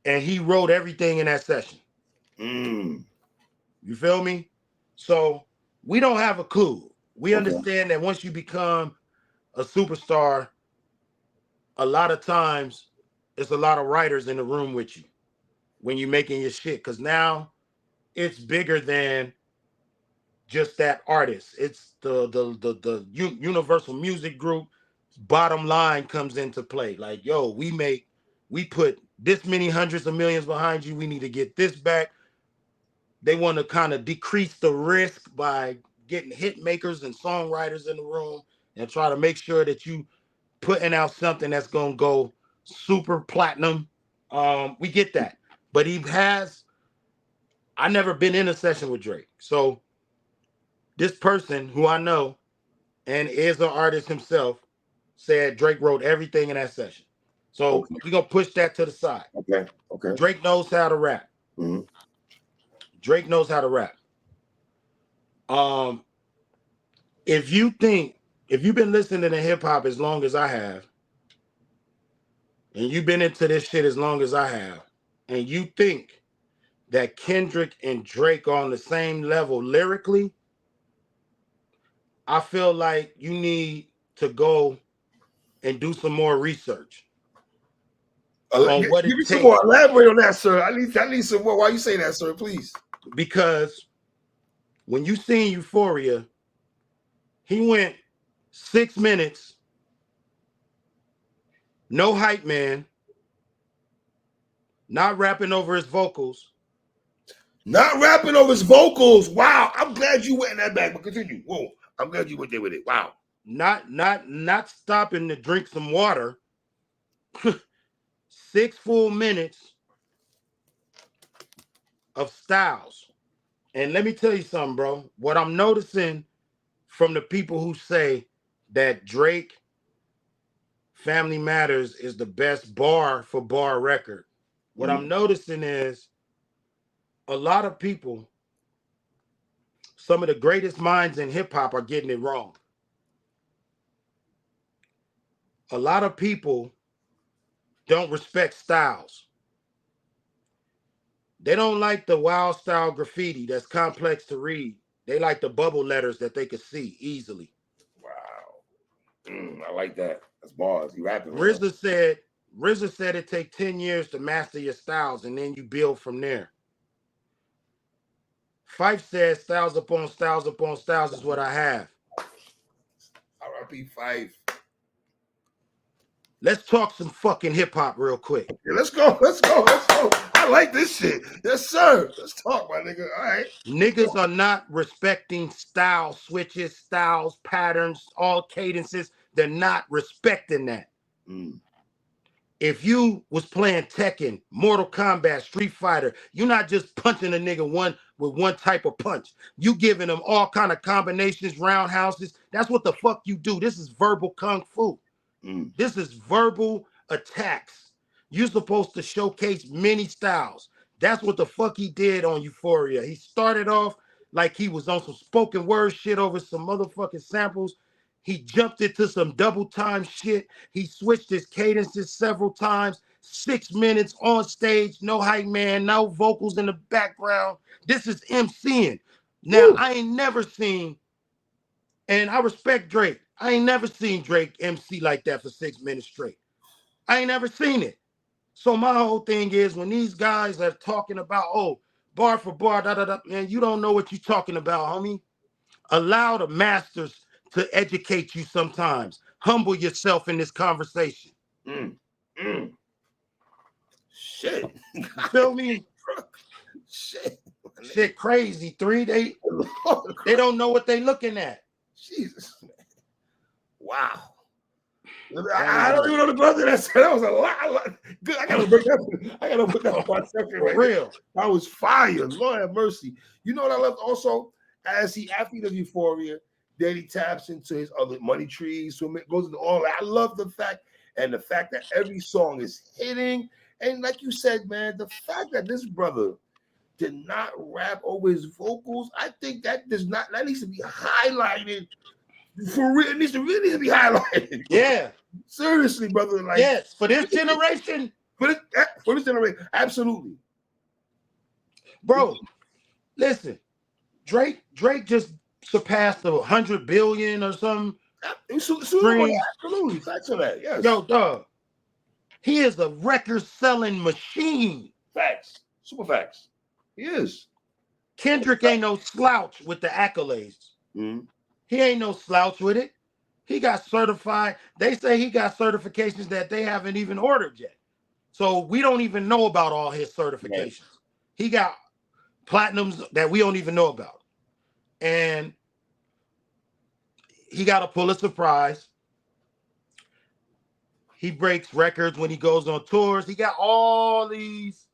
and he wrote everything in that session. You feel me? So we don't have a clue. We understand that once you become a superstar, a lot of times it's a lot of writers in the room with you when you're making your shit, because now it's bigger than just that artist. It's the Universal Music Group bottom line comes into play. Like, yo, we put this many hundreds of millions behind you. We need to get this back. They want to kind of decrease the risk by getting hit makers and songwriters in the room and try to make sure that you putting out something that's going to go super platinum. We get that. But I never been in a session with Drake. So this person who I know and is an artist himself said Drake wrote everything in that session. So we're going to push that to the side. Okay. Drake knows how to rap. Drake knows how to rap. If you've been listening to hip hop as long as I have, and you've been into this shit as long as I have, and you think that Kendrick and Drake are on the same level lyrically, I feel like you need to go and do some more research on what it takes. Some more. Elaborate on that, sir. I need some more. Why you say that, sir? Please. Because when you seen Euphoria, he went 6 minutes, no hype man, not rapping over his vocals, Not rapping over his vocals. Wow. I'm glad you went in that back, but continue. Whoa. I'm glad you went there with it. Wow. Not stopping to drink some water. 6 full minutes of styles. And let me tell you something, bro. What I'm noticing from the people who say that Drake Family Matters is the best bar for bar record, what I'm noticing is a lot of people, some of the greatest minds in hip hop, are getting it wrong. A lot of people don't respect styles. They don't like the wild style graffiti that's complex to read. They like the bubble letters that they could see easily. Wow. I like that. That's bars. You rapping, man. RZA said it take 10 years to master your styles and then you build from there. Fife said styles upon styles upon styles is what I have. R.I.P. Fife. Let's talk some fucking hip hop real quick. Yeah, let's go. I like this shit. Yes, sir. Let's talk, my nigga. All right. Niggas are not respecting style switches, styles, patterns, all cadences. They're not respecting that. If you was playing Tekken, Mortal Kombat, Street Fighter, you're not just punching a nigga with one type of punch. You giving them all kind of combinations, roundhouses. That's what the fuck you do. This is verbal kung fu. This is verbal attacks. You're supposed to showcase many styles. That's what the fuck he did on Euphoria. He started off like he was on some spoken word shit over some motherfucking samples. He jumped into some double time shit. He switched his cadences several times. 6 minutes on stage, no hype man, no vocals in the background. This is MCing. Now, I ain't never seen, and I respect Drake, I ain't never seen Drake MC like that for 6 minutes straight. I ain't never seen it. So my whole thing is when these guys are talking about, oh, bar for bar, da da da, man, you don't know what you're talking about, homie. Allow the masters to educate you sometimes. Humble yourself in this conversation. Shit. You feel me? Shit crazy. They don't know what they looking at. Jesus. Wow. I don't even know the brother that said that was a lot. Good. I gotta put that on my second right real. That was fire. Lord have mercy. You know what I love also? After he does Euphoria, then he taps into his other money trees. So it goes into all that. I love the fact that every song is hitting. And like you said, man, the fact that this brother did not rap over his vocals, I think that needs to be highlighted. For real, it needs to really be highlighted. Yeah. Seriously, brother. Like, yes, for this generation. For this generation, absolutely. Bro, listen. Drake just surpassed 100 billion or something. Absolutely. Facts on that. Yes. Yo, dog. He is a record-selling machine. Facts. Super facts. He is. Kendrick ain't no slouch with the accolades. He ain't no slouch with it. He got certified. They say he got certifications that they haven't even ordered yet. So we don't even know about all his certifications. Right. He got platinums that we don't even know about. And he got a Pulitzer Prize. He breaks records when he goes on tours. He got all these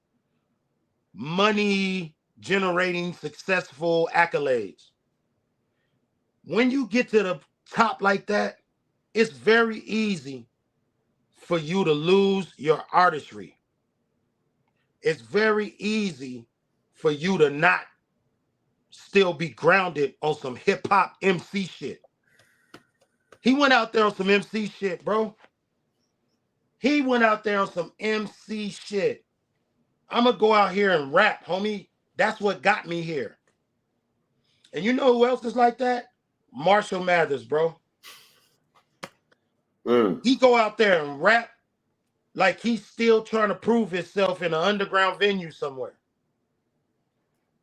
money-generating, successful accolades. When you get to the top like that, it's very easy for you to lose your artistry. It's very easy for you to not still be grounded on some hip-hop MC shit. He went out there on some MC shit, bro. He went out there on some MC shit. I'm going to go out here and rap, homie. That's what got me here. And you know who else is like that? Marshall Mathers, bro. He go out there and rap like he's still trying to prove himself in an underground venue somewhere.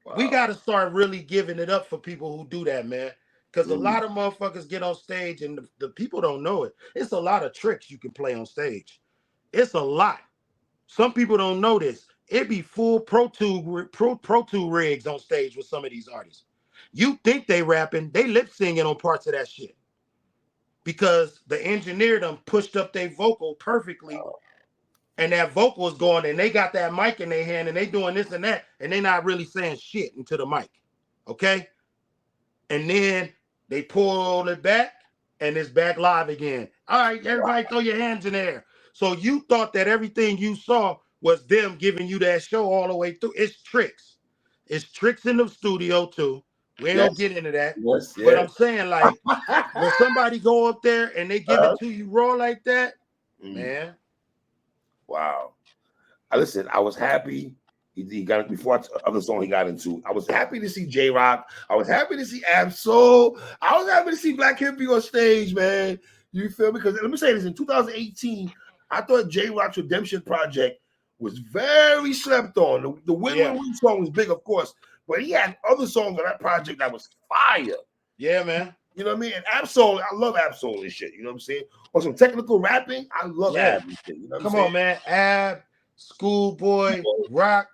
Wow. We got to start really giving it up for people who do that, man. Because a lot of motherfuckers get on stage and the people don't know it. It's a lot of tricks you can play on stage. It's a lot. Some people don't know this. it be full Pro Tool rigs on stage with some of these artists. You think they rapping, they lip singing on parts of that shit because the engineer done pushed up their vocal perfectly, and that vocal is going, and they got that mic in their hand, and they doing this and that, and they not really saying shit into the mic, okay? And then they pull it back, and it's back live again. All right, everybody throw your hands in there. So you thought that everything you saw was them giving you that show all the way through. It's tricks. It's tricks in the studio too. We ain't gonna get into that. Yes, But yeah. I'm saying, like, when somebody go up there and they give it to you raw like that, man. Wow. Listen, I was happy. He got it before other song he got into. I was happy to see J-Rock. I was happy to see Ab-Soul. I was happy to see Black Hippie on stage, man. You feel me? Because let me say this, in 2018, I thought J-Rock's Redemption Project was very slept on. The Win-Win-Win song was big, of course, but he had other songs on that project that was fire. Yeah, man. You know what I mean? And Ab-Soul, I love Ab-Soul and shit. You know what I'm saying? On some technical rapping, I love Ab and shit. You know what I'm saying? On, man. Ab, Schoolboy, Rock,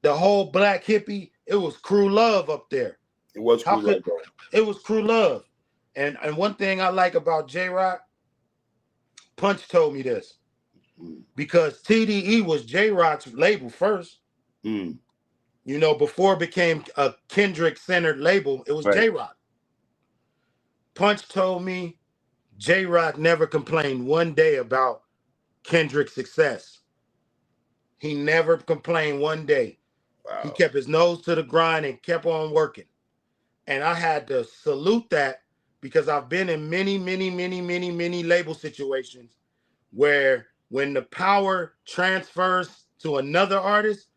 the whole Black Hippie. It was crew love up there. It was crew love, bro. It was crew love. And one thing I like about J-Rock, Punch told me this, because TDE was J-Rock's label first. You know, before it became a Kendrick-centered label, it was J-Rock. Punch told me J-Rock never complained one day about Kendrick's success. He never complained one day. Wow. He kept his nose to the grind and kept on working. And I had to salute that, because I've been in many label situations where when the power transfers to another artist,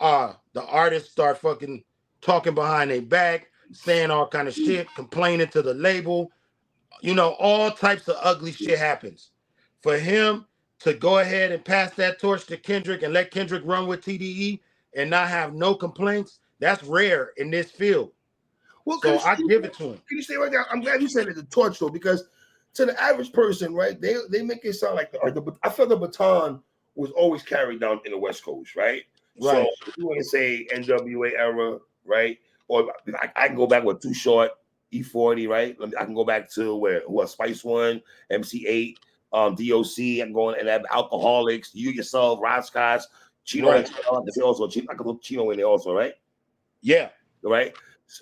the artists start fucking talking behind their back, saying all kind of shit, complaining to the label. You know, all types of ugly shit happens. For him to go ahead and pass that torch to Kendrick and let Kendrick run with TDE and not have no complaints, that's rare in this field. Well, so I give it to him. Can you stay right there? I'm glad you said it's a torch, though, because to the average person, right, they make it sound like I felt the baton was always carried down in the West Coast, right? So if you want to say NWA era, right? Or I can go back with Too Short, E40, right? I can go back to where Spice One, MC8, DOC. I can go and have Alcoholics, You Yourself, Rod Scotts, Chino. Right. Also, I can put Chino in there also, right? Yeah. Right.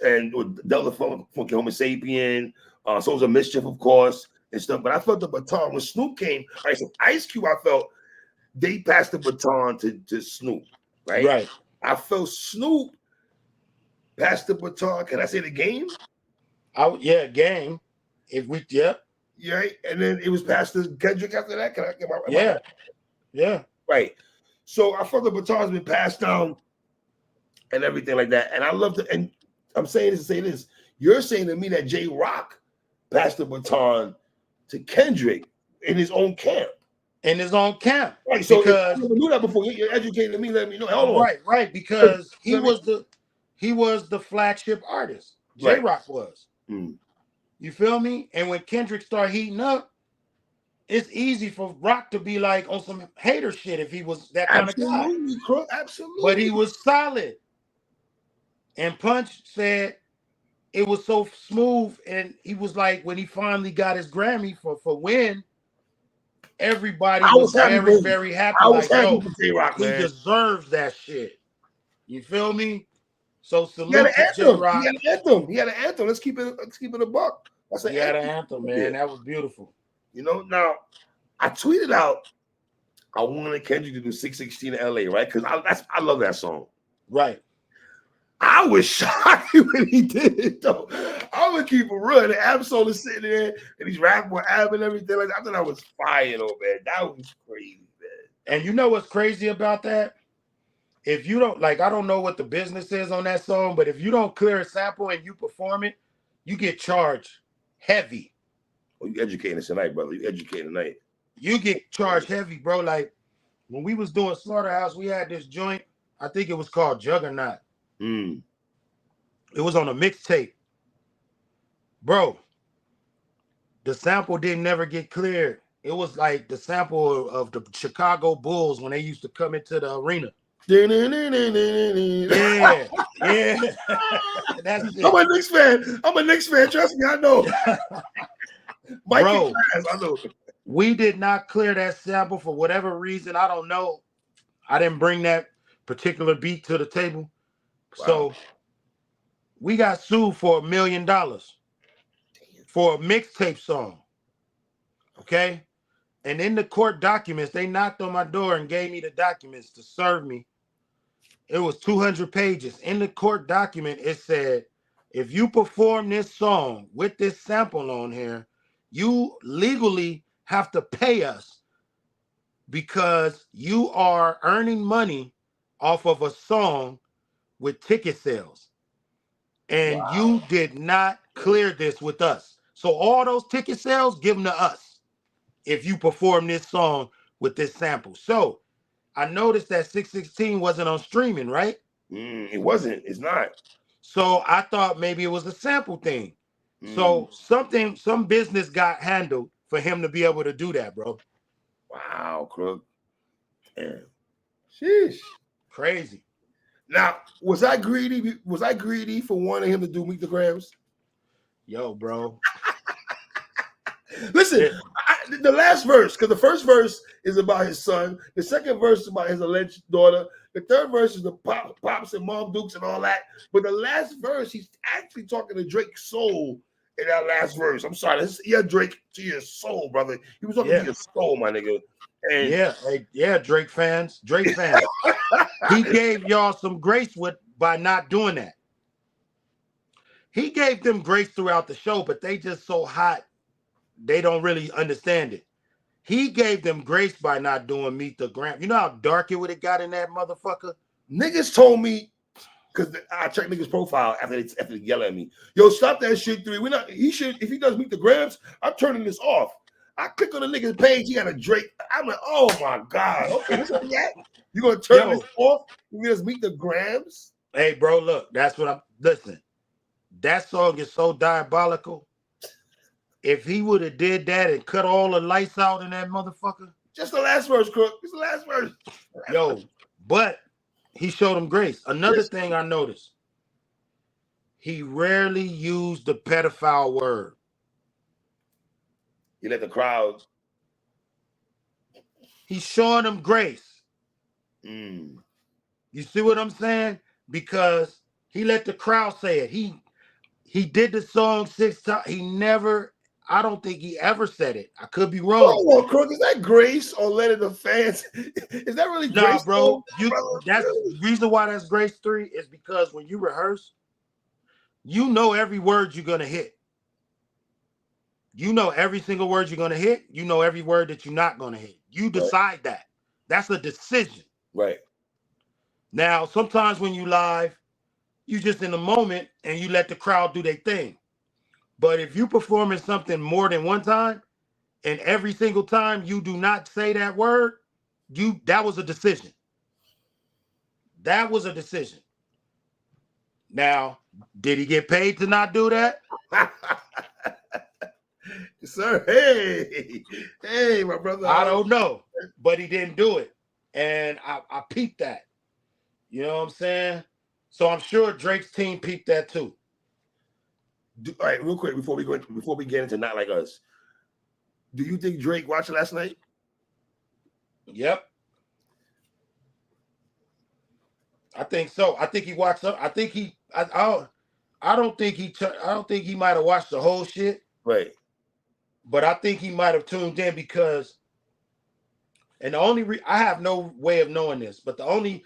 And Delta Funky Homo Sapien, Souls of Mischief, of course, and stuff. But I felt the baton when Snoop came. All right, so Ice Cube, I felt they passed the baton to Snoop, right? Right. I felt Snoop passed the baton. Can I say the game? Game. If we Yeah, and then it was passed to Kendrick after that. Can I get my Yeah. Right. So I felt the baton's been passed down and everything like that. And I love to, and I'm saying this to say this. You're saying to me that J-Rock passed the baton to Kendrick in his own camp. In his own camp. Right. So because I never knew that before. You're educating me, let me know. Hold on. Right. Because he was the flagship artist. J-Rock was. You feel me? And when Kendrick started heating up, it's easy for Rock to be like on some hater shit if he was that kind of guy. Absolutely. But he was solid. And Punch said it was so smooth, and he was like, when he finally got his Grammy for Win, everybody was very happy. I was happy for J-Rock, man. He deserves that shit. You feel me? So salute to J-Rock. He had an anthem. Let's keep it a buck. He had an anthem, man. That was beautiful. You know, now I tweeted out I wanted Kendrick to do 616 in LA, right? Because I love that song. Right. I was shocked when he did it, though. I would keep it real. And Ab-Soul is sitting there and he's rapping with Ab and everything. Like, I thought I was fire, though, man. That was crazy, man. And you know what's crazy about that? If you don't, like, I don't know what the business is on that song, but if you don't clear a sample and you perform it, you get charged heavy. Oh, you educating us tonight, brother. You educating tonight. You get charged heavy, bro. Like, when we was doing Slaughterhouse, we had this joint. I think it was called Juggernaut. It was on a mixtape. Bro, the sample didn't never get cleared It was like the sample of the Chicago Bulls when they used to come into the arena. Yeah, yeah. That's I'm it. a Knicks fan. I'm a Knicks fan. Trust me, I know. Mike Bro, class, I know. we did not clear that sample for whatever reason. I don't know. I didn't bring that particular beat to the table. Wow. So we got sued for $1 million for a mixtape song. Okay. And in the court documents, they knocked on my door and gave me the documents to serve me. It was 200 pages. In the court document, it said, if you perform this song with this sample on here, you legally have to pay us because you are earning money off of a song with ticket sales. And you did not clear this with us. So all those ticket sales, give them to us if you perform this song with this sample. So I noticed that 616 wasn't on streaming, right? It wasn't. It's not. So I thought maybe it was a sample thing. So some business got handled for him to be able to do that, bro. Wow, Crook. Damn. Sheesh. Crazy. Now, was I greedy? Was I greedy for wanting him to do Meet the Grams? Yo, bro. Listen, the last verse, because the first verse is about his son. The second verse is about his alleged daughter. The third verse is the pops and mom dukes and all that. But the last verse, he's actually talking to Drake's soul in that last verse. I'm sorry. Yeah, Drake, to your soul, brother. He was talking to your soul, my nigga. And Drake fans. He gave y'all some grace by not doing that. He gave them grace throughout the show, but they just so hot, they don't really understand it. He gave them grace by not doing Meet the Gram. You know how dark it would have got in that motherfucker? Niggas told me, because I checked niggas' profile after they yell at me. Yo, stop that shit, 3. If he does Meet the Grams, I'm turning this off. I click on the nigga's page, he got a Drake. I'm like, oh my God. Okay, what's up with that? You gonna turn this off? You just Meet the Grams? Hey, bro, look, listen. That song is so diabolical. If he would have did that and cut all the lights out in that motherfucker. Just the last verse, Crook. Just the last verse. But he showed him grace. Another thing I noticed, he rarely used the pedophile word. He let the crowd. He's showing them grace. You see what I'm saying? Because he let the crowd say it. He did the song 6 times. I don't think he ever said it. I could be wrong. Oh, Crook, is that grace or letting the fans? Is that really grace? Bro. That's the reason why that's grace 3 is because when you rehearse, you know every word you're gonna hit. You know every single word you're gonna hit. You know every word that you're not gonna hit. You decide that. That's a decision. Right. Now, sometimes when you live, you just in the moment and you let the crowd do their thing. But if you performing something more than one time, and every single time you do not say that word, that was a decision. That was a decision. Now, did he get paid to not do that? Sir, hey, my brother. I don't know, but he didn't do it. And I peeped that. You know what I'm saying? So I'm sure Drake's team peeped that too. All right, real quick before we get into Not Like Us, do you think Drake watched it last night? Yep. I think so. I think he watched up. I think he. I don't think he might have watched the whole shit. Right. But I think he might have tuned in because, and the only I have no way of knowing this, but the only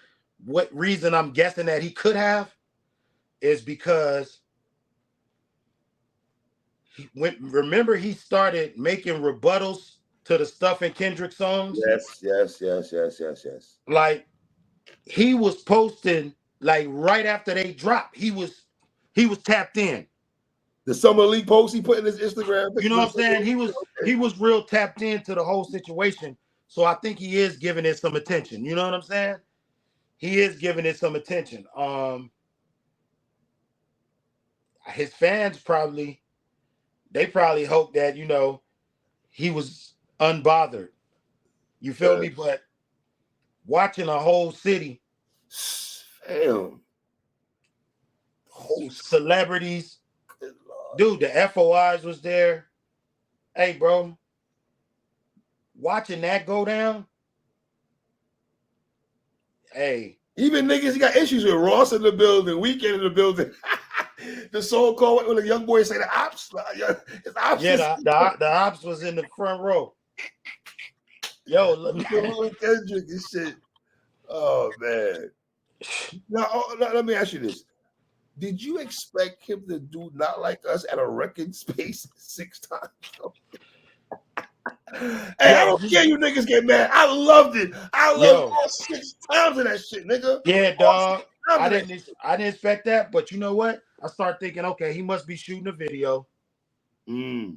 reason I'm guessing that he could have is because remember he started making rebuttals to the stuff in Kendrick songs. Yes. Like he was posting like right after they dropped. He was tapped in. The Summer League post he put in his Instagram. You know what I'm saying? He was real tapped into the whole situation. So I think he is giving it some attention. You know what I'm saying? He is giving it some attention. His fans probably hope that, he was unbothered. You feel me? But watching a whole city, damn, whole celebrities, dude, the FOIs was there. Hey, bro, watching that go down. Hey, even niggas, he got issues with Ross in the building, Weekend in the building. The so-called when the young boys say the ops, it's ops. Yeah, the ops was in the front row. Yo, Kendrick and shit. Oh man. Now, let me ask you this: did you expect him to do Not Like Us at a record space 6 times? Hey, I don't care you niggas get mad. I loved it. I loved all 6 times of that shit, nigga. Yeah, dog. I didn't expect that, but you know what? I start thinking, okay, he must be shooting a video. Because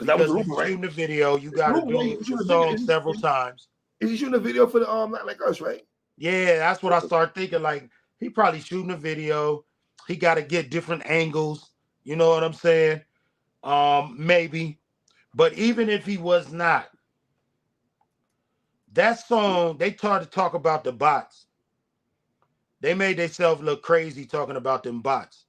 if you're shooting a video, you got to do the song several times. Is he shooting a video for the Not Like Us, right? Yeah, that's what I start thinking. Like, he probably shooting a video. He got to get different angles. You know what I'm saying? Maybe. But even if he was not, that song, they started to talk about the bots. They made themselves look crazy talking about them bots.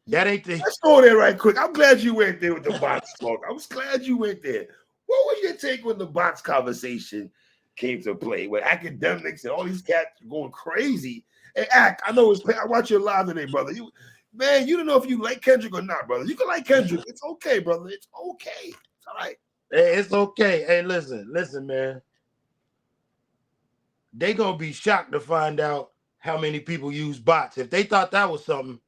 That ain't the. Let's go there right quick. I'm glad you went there with the bots talk. I was glad you went there. What was your take when the bots conversation came to play? With academics and all these cats going crazy. And Act, I know I watch your live today, brother. You don't know if you like Kendrick or not, brother. You can like Kendrick. It's okay, brother. It's okay. It's all right. Hey, it's okay. Hey, listen, man. They gonna be shocked to find out how many people use bots. If they thought that was something,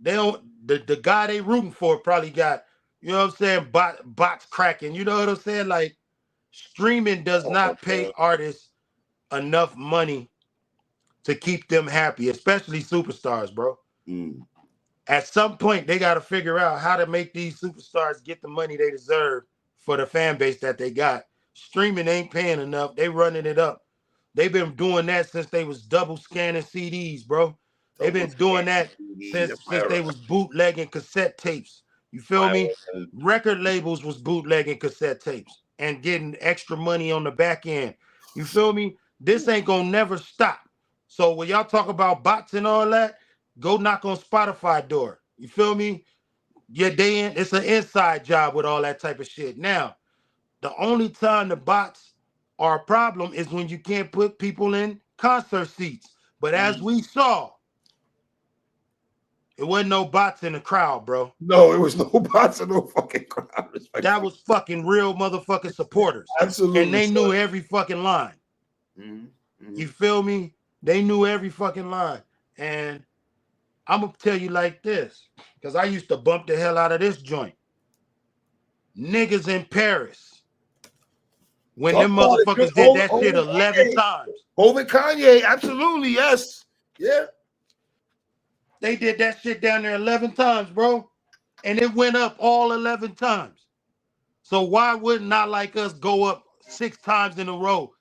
they don't. The guy they rooting for probably got, you know what I'm saying, bots cracking. You know what I'm saying? Like, streaming does not pay artists enough money to keep them happy, especially superstars, bro. At some point, they got to figure out how to make these superstars get the money they deserve for the fan base that they got. Streaming ain't paying enough. They running it up. They've been doing that since they was double scanning CDs, bro. They've been doing that since they was bootlegging cassette tapes. You feel me? Record labels was bootlegging cassette tapes and getting extra money on the back end. You feel me? This ain't gonna never stop. So when y'all talk about bots and all that, go knock on Spotify door. You feel me? Yeah, it's an inside job with all that type of shit. Now, the only time the bots are a problem is when you can't put people in concert seats. But as we saw, it wasn't no bots in the crowd, bro. No, it was no bots in no fucking crowd. That was fucking real motherfucking supporters. Absolutely. And they knew every fucking line. You feel me? They knew every fucking line. And I'm going to tell you like this, because I used to bump the hell out of this joint. Niggas in Paris. When them motherfuckers did that shit 11 times. Over Kanye, absolutely, yes. Yeah. They did that shit down there 11 times, bro. And it went up all 11 times. So why would Not Like Us go up 6 times in a row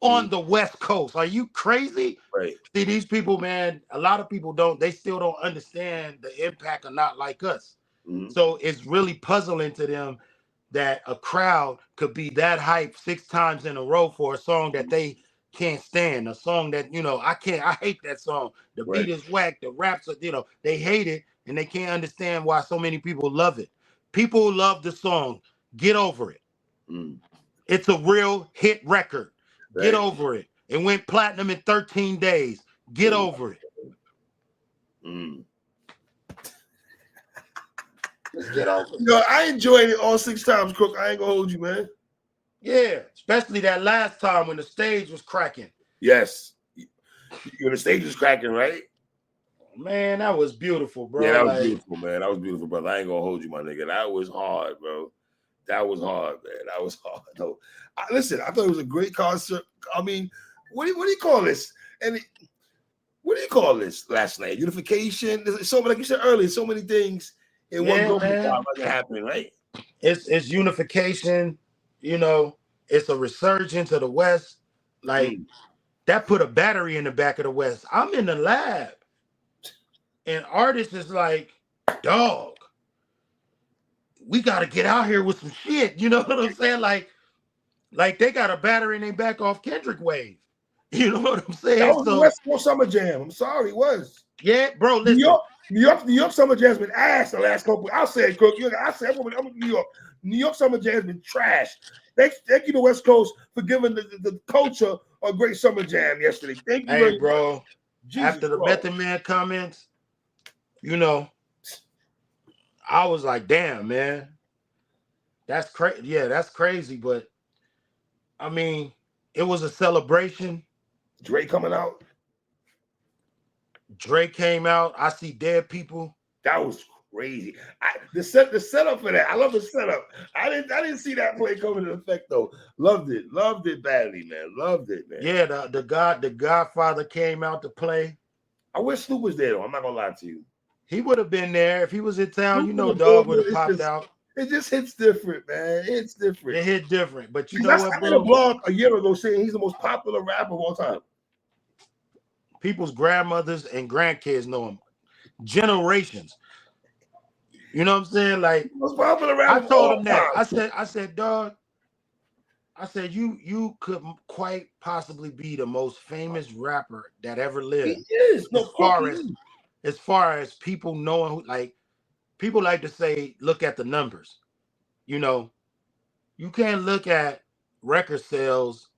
on the West Coast? Are you crazy? Right. See, these people, man, a lot of people they still don't understand the impact of Not Like Us. So it's really puzzling to them that a crowd could be that hyped 6 times in a row for a song that they can't stand, a song that, I hate that song. The beat is whack, the raps are, they hate it, and they can't understand why so many people love it. People love the song. Get over it. It's a real hit record. Get over it. It went platinum in 13 days. Get over it. Just get over it. Yo, I enjoyed it all 6 times, Crook. I ain't gonna hold you, man. Yeah, especially that last time when the stage was cracking. Yes. The stage was cracking, right? Man, that was beautiful, bro. Yeah, that was beautiful, man. That was beautiful, brother. I ain't gonna hold you, my nigga. That was hard, bro. That was hard, man. That was hard. No, listen, I thought it was a great concert. I mean, what do you call this? And what do you call this last night? Unification. There's so, like you said earlier, so many things in one go happening, right? It's unification. It's a resurgence of the West. Like that put a battery in the back of the West. I'm in the lab, and artists is like, dog, we got to get out here with some shit. You know what I'm saying? Like, Like they got a battery in their back off Kendrick wave. You know what I'm That saying? was the So West Coast Summer Jam. I'm sorry, it was. yeah, bro. New Listen, York, New York Summer Jam's been ass the last couple. I'll say it, Cook. I say I'm from New York. New York Summer Jam's been trash. Thank you to West Coast for giving the culture a great summer jam yesterday. Thank you hey, very much. bro. Jesus, After the bro. Method Man comments, you know, I was like, damn, man, that's crazy. Yeah, that's crazy. But I mean, it was a celebration. Dre coming out. Dre came out. I see dead people. That was crazy. The setup for that. I love the setup. I didn't see that play coming into effect though. Loved it badly, man. Loved it, man. Yeah, the Godfather came out to play. I wish Snoop was there though. I'm not gonna lie to you. He would have been there if he was in town. Snoop You in know, the Dog would building, have popped out. it just hits different, man. It's different. It hit different, but you know Because what, I did a bro? blog a year ago saying he's the most popular rapper of all time. People's grandmothers and grandkids know him. Generations. You know what I'm saying? Like Most popular I rapper of told all him that. time. I said, dog. I said, you could quite possibly be the most famous rapper that ever He lived. is. No, As Cook, he far is. as people knowing who, like people like to say, look at the numbers. You know, you can't look at record sales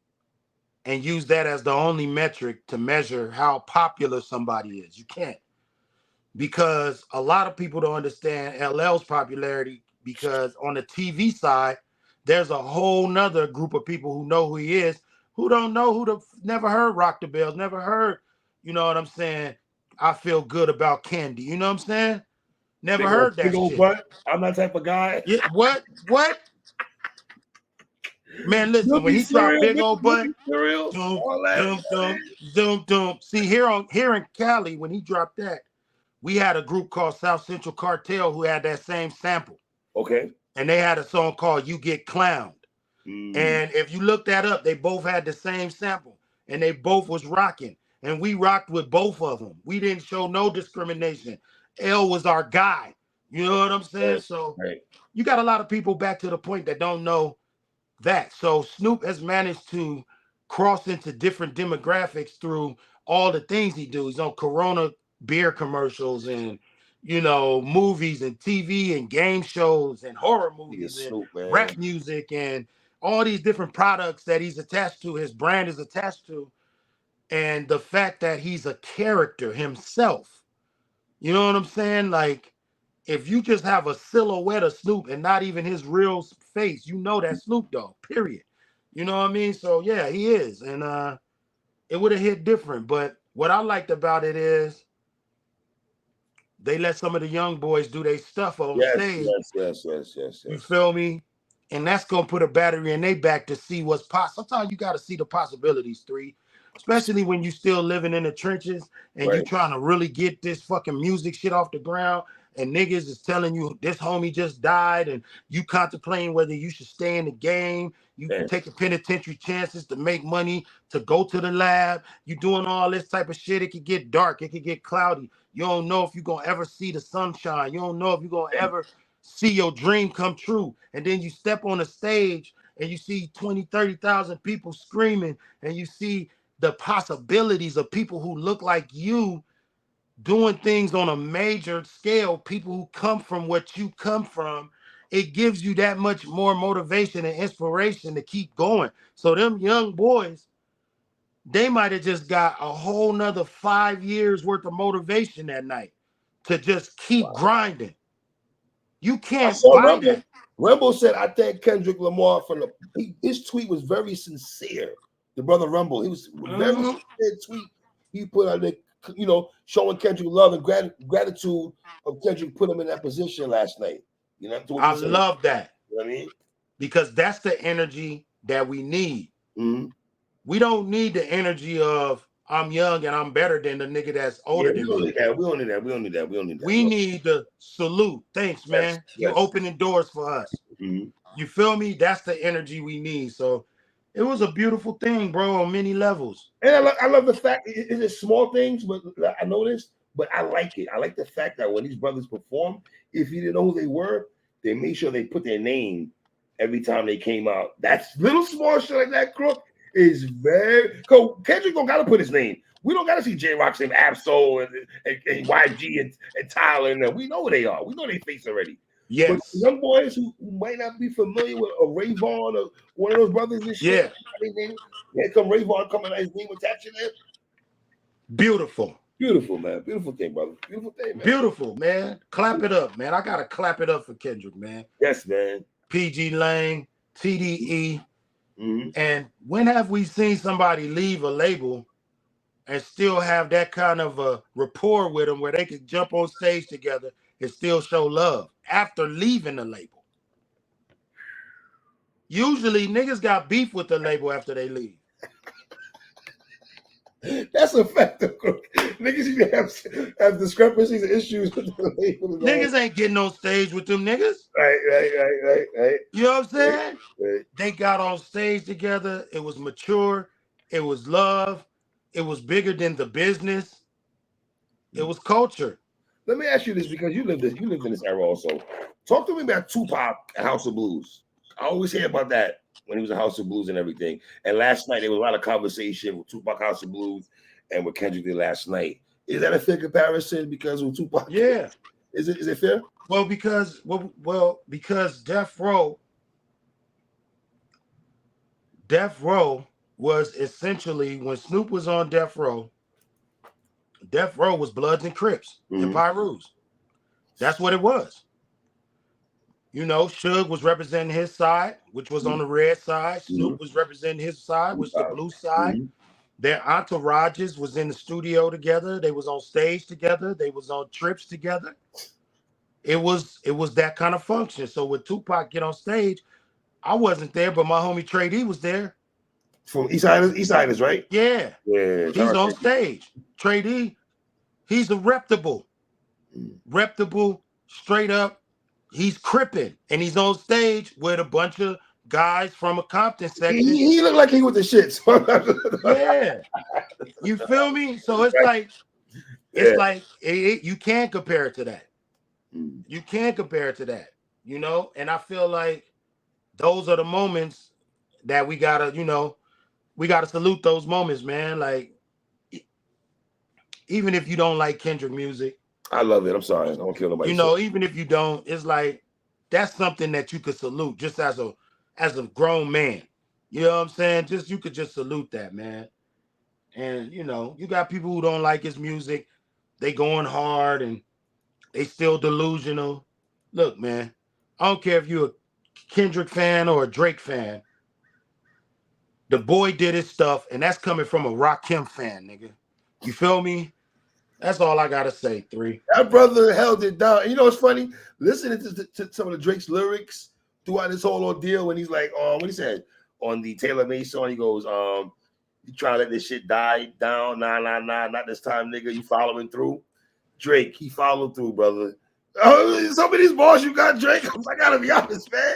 and use that as the only metric to measure how popular somebody is. You can't. Because a lot of people don't understand LL's popularity because on the TV side, there's a whole nother group of people who know who he is, who don't know never heard Rock the Bells, never heard, you know what I'm saying? I feel good about Candy. You know what I'm saying? Never heard Big that old shit. butt. I'm that type of guy. Yeah, what? Man, listen, when Milky he dropped cereal, Big Old Butt, Milky cereal, doom, all that. doom, doom, doom, doom. See, here in Cali, when he dropped that, we had a group called South Central Cartel who had that same sample. Okay. And they had a song called You Get Clowned. And if you look that up, they both had the same sample and they both was rocking. And we rocked with both of them. We didn't show no discrimination. L was our guy. You know what I'm saying? Right. So Right. you got a lot of people back to the point that don't know that. So Snoop has managed to cross into different demographics through all the things he do. He's on Corona beer commercials and movies and TV and game shows and horror movies and Snoop, man. rap music and all these different products that he's attached to, his brand is attached to. And the fact that he's a character himself, you know what I'm saying? Like, if you just have a silhouette of Snoop and not even his real face, you know that's Snoop Dogg, period. You know what I mean? So yeah, he is. And it would have hit different. But what I liked about it is they let some of the young boys do their stuff on stage. Yes. You feel me? And that's gonna put a battery in their back to see what's possible. Sometimes you gotta see the possibilities, especially when you still living in the trenches and you Right. trying to really get this fucking music shit off the ground. And niggas is telling you this homie just died, and you contemplating whether you should stay in the game. You Man. taking penitentiary chances to make money, to go to the lab. You doing all this type of shit. It could get dark. It could get cloudy. You don't know if you're gonna ever see the sunshine. You don't know if you're gonna ever see your dream come true. And then you step on a stage and you see 20, 30,000 people screaming, and you see the possibilities of people who look like you doing things on a major scale, people who come from what you come from. It gives you that much more motivation and inspiration to keep going. So them young boys, they might have just got a whole nother 5 years worth of motivation that night to just keep grinding. You I can't saw buy Rumble. that. Rumble said, I thank Kendrick Lamar for his tweet was very sincere. The brother Rumble, he was very sincere tweet. He put out there, showing Kendrick love and gratitude of Kendrick put him in that position last night. You know, to what I you said. love that. You know what I mean? Because that's the energy that we need. Mm-hmm. We don't need the energy of I'm young and I'm better than the nigga that's older than me. We don't need that. We need the salute. Thanks, man. You opening doors for us. Mm-hmm. You feel me? That's the energy we need. So it was a beautiful thing, bro, on many levels. And I love the fact it's small things, but I noticed, but I like it. I like the fact that when these brothers perform, if you didn't know who they were, they made sure they put their name every time they came out. That's little small shit like that, Crook, is very. Kendrick don't gotta put his name. We don't gotta see J-Rock say Absol and YG and Tyler and them. We know who they are. We know they face already. Yes. But young boys who might not be familiar with a Ray Vaughn or one of those brothers and shit. Yeah. Here come Ray Vaughn coming, his name attached to them. Beautiful. Beautiful, man. Beautiful thing, brother. Beautiful thing, man. Beautiful, man. Clap it up, man. I gotta clap it up for Kendrick, man. Yes, man. PG Lang, TDE. And when have we seen somebody leave a label and still have that kind of a rapport with them where they could jump on stage together and still show love after leaving the label? Usually niggas got beef with the label after they leave. That's a fact. Niggas even have discrepancies and issues with the label. Niggas ain't getting on stage with them niggas. Right. You know what I'm saying? Right. They got on stage together. It was mature. It was love. It was bigger than the business. It was culture. Let me ask you this, because you lived in this era also. Talk to me about Tupac and House of Blues. I always hear about that when he was in House of Blues and everything. And last night there was a lot of conversation with Tupac House of Blues and what Kendrick did last night. Is that a fair comparison? Because with Tupac, yeah, is it fair? Well, because Death Row was essentially, when Snoop was on Death Row was Bloods and Crips and Pyrus. That's what it was. You know, Suge was representing his side, which was on the red side. Snoop was representing his side, which was the blue side. Their entourages was in the studio together. They was on stage together. They was on trips together. It was that kind of function. So when Tupac get on stage, I wasn't there, but my homie Trey D was there. From Eastside, right? Yeah. He's on stage. Trey D, he's a reputable, straight up. He's crippin', and he's on stage with a bunch of guys from a Compton section. He looked like he was the shit. Yeah. You feel me? So it's like, you can't compare it to that. You can't compare it to that, you know? And I feel like those are the moments that we gotta salute those moments, man. Like, even if you don't like Kendrick music, I love it. I'm sorry. I don't kill nobody. You know, even if you don't, it's like, that's something that you could salute just as a grown man. You know what I'm saying? You could just salute that, man. And, you know, you got people who don't like his music. They going hard and they still delusional. Look, man, I don't care if you're a Kendrick fan or a Drake fan. The boy did his stuff, and that's coming from a Rakim fan, nigga. You feel me? That's all I gotta say. 3. That brother held it down. And you know what's funny? Listening to some of the Drake's lyrics throughout this whole ordeal, when he's like, what he said on the Taylor Made song, he goes, "You trying to let this shit die down? Nah, not this time, nigga. You following through?" Drake, he followed through, brother. Some of these bars you got, Drake, I gotta be honest, man.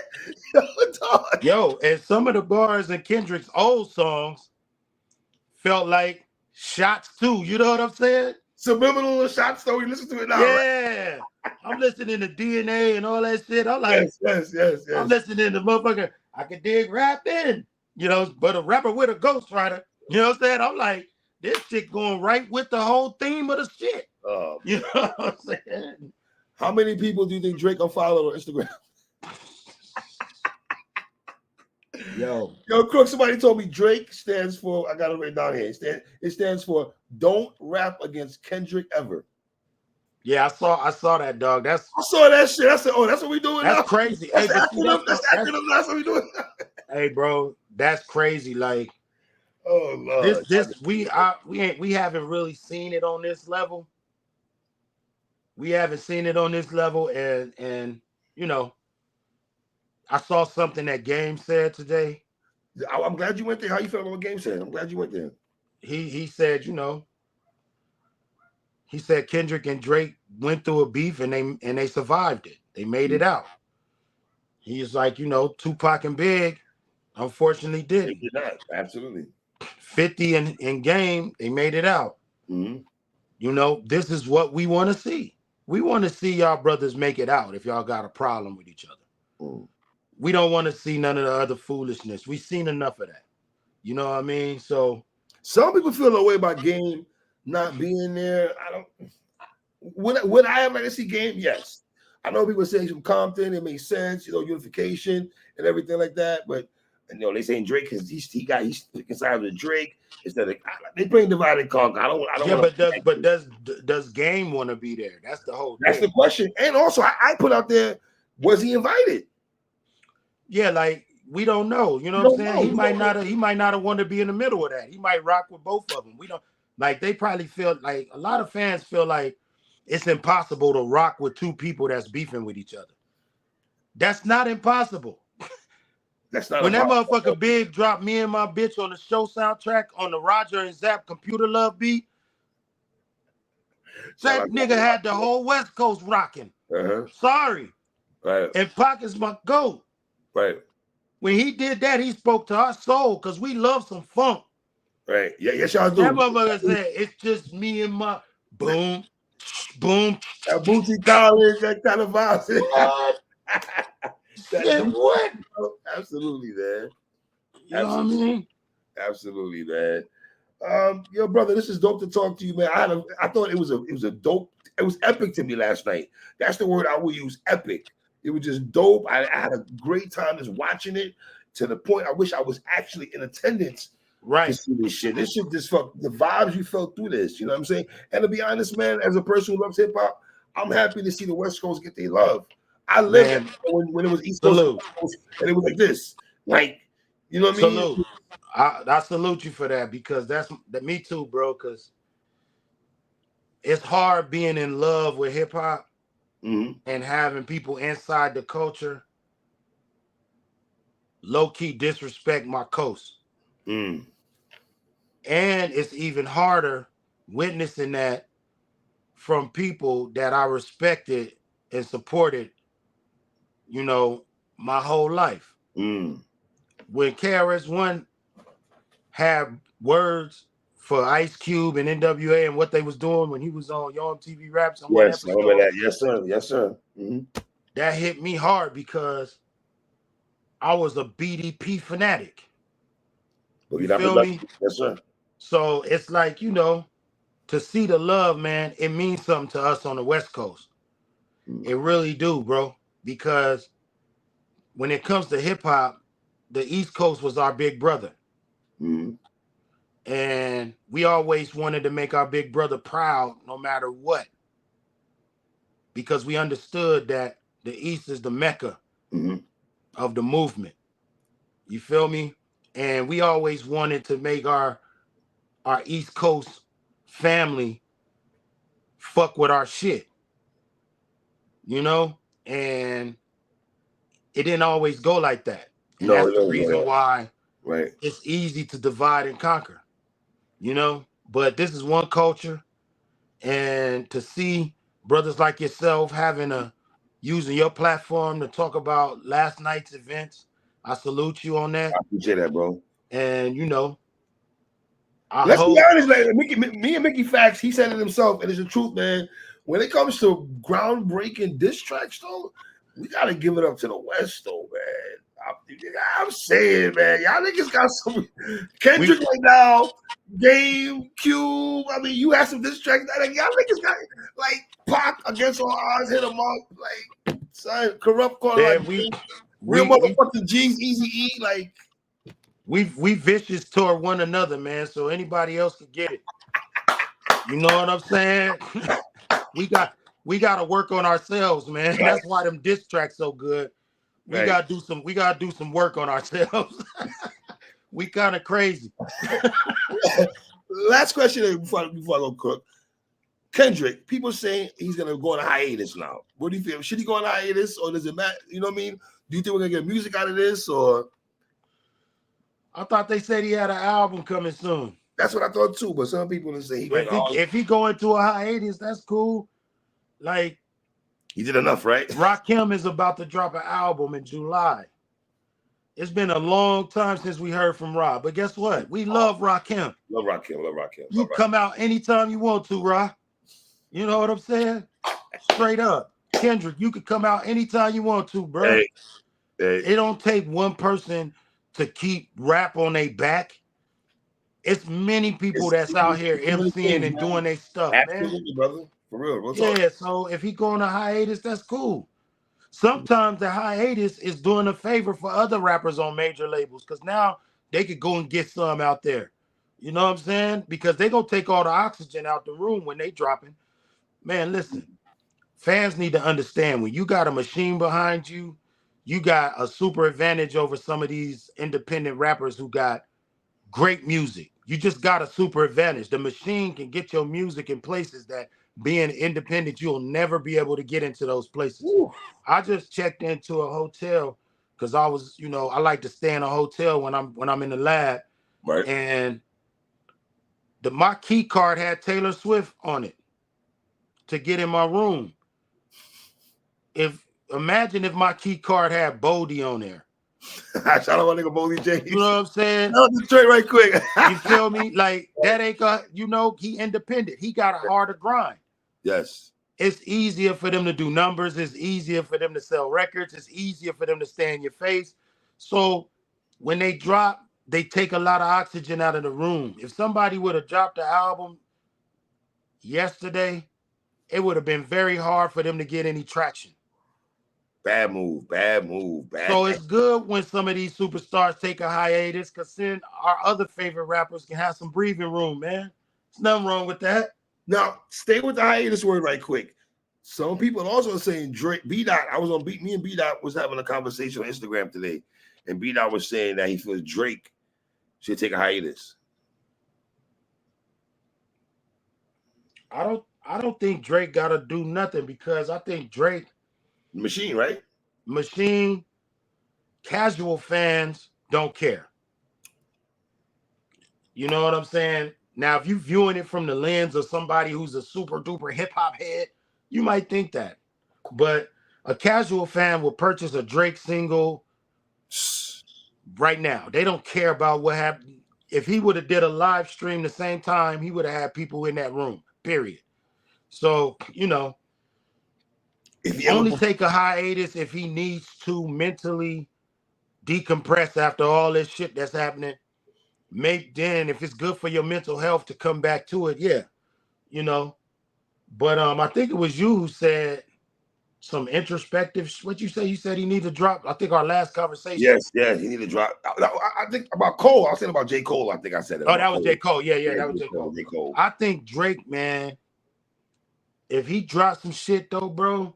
Yo, and some of the bars in Kendrick's old songs felt like shots too. You know what I'm saying? Subliminal shots, though. You listen to it now. Yeah. Right? I'm listening to DNA and all that shit. I'm like, yes. I'm listening to motherfucker. I can dig rapping, you know, but a rapper with a ghostwriter. You know what I'm saying? I'm like, this shit going right with the whole theme of the shit. You know what I'm saying? How many people do you think Drake unfollowed on Instagram? Yo, Crook, somebody told me Drake stands for, I got it written down here. It stands for "Don't Rap Against Kendrick Ever." Yeah, I saw that, dog. I saw that shit. I said, oh, that's what we doing now? That's crazy. That's acronym. That's what we doing. Hey, bro, that's crazy. Like, oh Lord, we haven't really seen it on this level. We haven't seen it on this level, and you know, I saw something that Game said today. I'm glad you went there. How you felt on what Game said? I'm glad you went there. He said, you know, he said Kendrick and Drake went through a beef and they survived it. They made it out. He's like, you know, Tupac and Big, unfortunately, didn't. They did not. Absolutely. 50 and Game, they made it out. You know, this is what we want to see. We want to see y'all brothers make it out if y'all got a problem with each other. we don't want to see none of the other foolishness. We've seen enough of that. You know what I mean? So some people feel the way about Game not being there. I don't. Would I have like to see Game? Yes. I know people saying from Compton, it makes sense, unification and everything like that. But they saying Drake because he's considered with Drake instead of they bring divide and conquer. I don't yeah, want to. but does Game want to be there? That's the whole That's thing. the question. And also, I put out there, was he invited? Yeah, like we don't know. You know what I'm saying? He might not have wanted to be in the middle of that. He might rock with both of them. We don't like. They probably feel like a lot of fans feel like it's impossible to rock with two people that's beefing with each other. That's not impossible. That's not when that motherfucker Big dropped Me and My Bitch on the show soundtrack on the Roger and Zapp Computer Love beat. That nigga had the whole West Coast rocking. Sorry. Right. And Pac is my GOAT. Right. When he did that, he spoke to our soul because we love some funk. Right. Yeah, yes, y'all do. That motherfucker said, it's just me and my boom, boom. That Bootsy College, that kind of vibe. What? What? Absolutely, man. You know what I mean? Absolutely, man. Yo, brother, this is dope to talk to you, man. I thought it was epic to me last night. That's the word I will use, epic. It was just dope. I had a great time just watching it to the point I wish I was actually in attendance. Right. To see this shit. This shit just felt the vibes you felt through this. You know what I'm saying? And to be honest, man, as a person who loves hip hop, I'm happy to see the West Coast get their love. I lived when it was East Coast, and it was like this. Like, you know what I mean? I salute you for that because that's me too, bro. Because it's hard being in love with hip hop and having people inside the culture low key disrespect my coast. And it's even harder witnessing that from people that I respected and supported, my whole life. When KRS-One had words for Ice Cube and NWA and what they was doing when he was on Yo MTV Raps on one episode. I remember that. Yes, sir. Yes, sir. That hit me hard because I was a BDP fanatic. You feel me? Yes, sir. So it's like, to see the love, man, it means something to us on the West Coast. It really do, bro. Because when it comes to hip hop, the East Coast was our big brother. And we always wanted to make our big brother proud no matter what. Because we understood that the East is the Mecca of the movement. You feel me? And we always wanted to make our East Coast family fuck with our shit. And it didn't always go like that. And that's the reason why it's easy to divide and conquer. But this is one culture. And to see brothers like yourself using your platform to talk about last night's events, I salute you on that. I appreciate that, bro. And let's be honest, man. Me and Mickey Facts, he said it himself, and it's the truth, man. When it comes to groundbreaking diss tracks, though, we gotta give it up to the West, though, man. I'm saying, man, y'all niggas got some Kendrick right now, Game, Cube. I mean, you have some diss tracks. Y'all niggas got like Pac against all odds, hit him up, like son, corrupt call, like real motherfucking G's, Easy E, like. We vicious toward one another, man. So anybody else can get it. You know what I'm saying? we got to work on ourselves, man. That's why them diss tracks so good. We gotta do some work on ourselves. We kind of crazy. Last question before I go cook. Kendrick, people saying he's gonna go on a hiatus now. What do you feel? Should he go on a hiatus, or does it matter? You know what I mean? Do you think we're gonna get music out of this, or? I thought they said he had an album coming soon. That's what I thought too, but some people say if he go into a hiatus, that's cool. Like he did enough, right? Rakim is about to drop an album in July. It's been a long time since we heard from Ra, but guess what? We love Rakim. Love Rakim. You come out anytime you want to, Ra. You know what I'm saying? Straight up. Kendrick, you could come out anytime you want to, bro. Hey. It don't take one person to keep rap on their back. It's many people that's out here MCing and doing their stuff, man. Absolutely, brother. For real. We'll talk. Yeah, so if he go on a hiatus, that's cool. Sometimes the hiatus is doing a favor for other rappers on major labels because now they could go and get some out there. You know what I'm saying? Because they gonna take all the oxygen out the room when they dropping. Man, listen, fans need to understand when you got a machine behind you, you got a super advantage over some of these independent rappers who got great music. You just got a super advantage. The machine can get your music in places that being independent, you'll never be able to get into those places. Ooh. I just checked into a hotel because I was, I like to stay in a hotel when I'm in the lab. Right. And my key card had Taylor Swift on it to get in my room. Imagine if my key card had Bodie on there. Shout out my nigga Bodie James. You know what I'm saying? No, straight right quick. You feel me? Like that ain't he independent. He got a harder grind. Yes. It's easier for them to do numbers. It's easier for them to sell records. It's easier for them to stay in your face. So when they drop, they take a lot of oxygen out of the room. If somebody would have dropped the album yesterday, it would have been very hard for them to get any traction. Bad move. So it's good when some of these superstars take a hiatus because then our other favorite rappers can have some breathing room, man. There's nothing wrong with that. Now, stay with the hiatus word right quick. Some people also saying Drake, B-Dot, me and B-Dot was having a conversation on Instagram today, and B-Dot was saying that he feels Drake should take a hiatus. I don't think Drake got to do nothing because I think Drake Machine, right? Machine, casual fans don't care. You know what I'm saying? Now, if you're viewing it from the lens of somebody who's a super duper hip hop head, you might think that. But a casual fan will purchase a Drake single right now. They don't care about what happened. If he would have did a live stream the same time, he would have had people in that room, period. So, if he only take a hiatus if he needs to mentally decompress after all this shit that's happening. Then if it's good for your mental health to come back to it, yeah, But I think it was you who said some introspective. What you say? You said he need to drop. I think our last conversation. Yes, he need to drop. I think about Cole. I was saying about J. Cole. I think I said it. Oh, that was J. Cole. Yeah, that was J. Cole. I think Drake, man, if he drops some shit though, bro,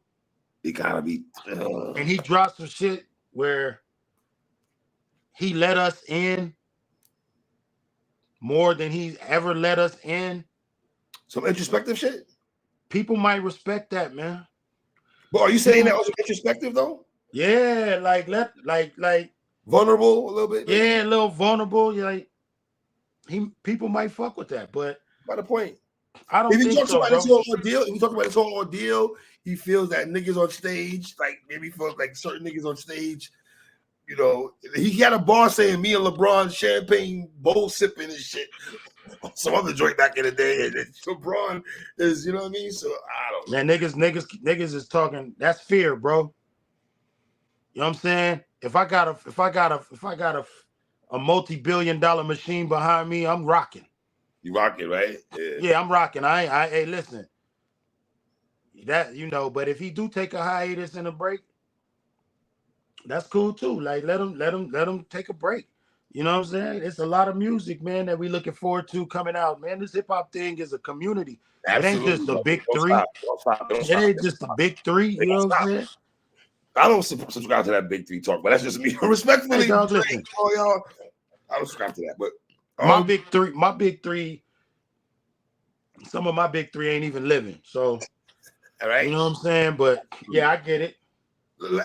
he gotta be. And he dropped some shit where he let us in more than he's ever let us in. Some introspective shit. People might respect that, man. But are you saying that was introspective though? Yeah, like vulnerable a little bit. Yeah, a little vulnerable. Like people might fuck with that, but by the point, I don't think so, bro. If you talk about this whole ordeal, he feels that niggas on stage, like maybe feels like certain niggas on stage. He had a bar saying me and LeBron champagne bowl sipping and shit. Some other joint back in the day, and LeBron is, you know what I mean? So I don't know. Man, niggas is talking. That's fear, bro. You know what I'm saying? If I got a multi-billion-dollar machine behind me, I'm rocking. You rocking, right? Yeah, I'm rocking. Hey, listen. That but if he do take a hiatus and a break, that's cool too. Like let him take a break. You know what I'm saying? It's a lot of music, man, that we looking forward to coming out. Man, this hip hop thing is a community. Absolutely. It ain't just the big three. Don't stop. It ain't just the big three. You know what I'm saying? I don't subscribe to that big three talk, but that's just me. Respectfully, hey, dog, listen. Y'all, I don't subscribe to that. But my big three. Some of my big three ain't even living. So, all right, you know what I'm saying? But yeah, I get it.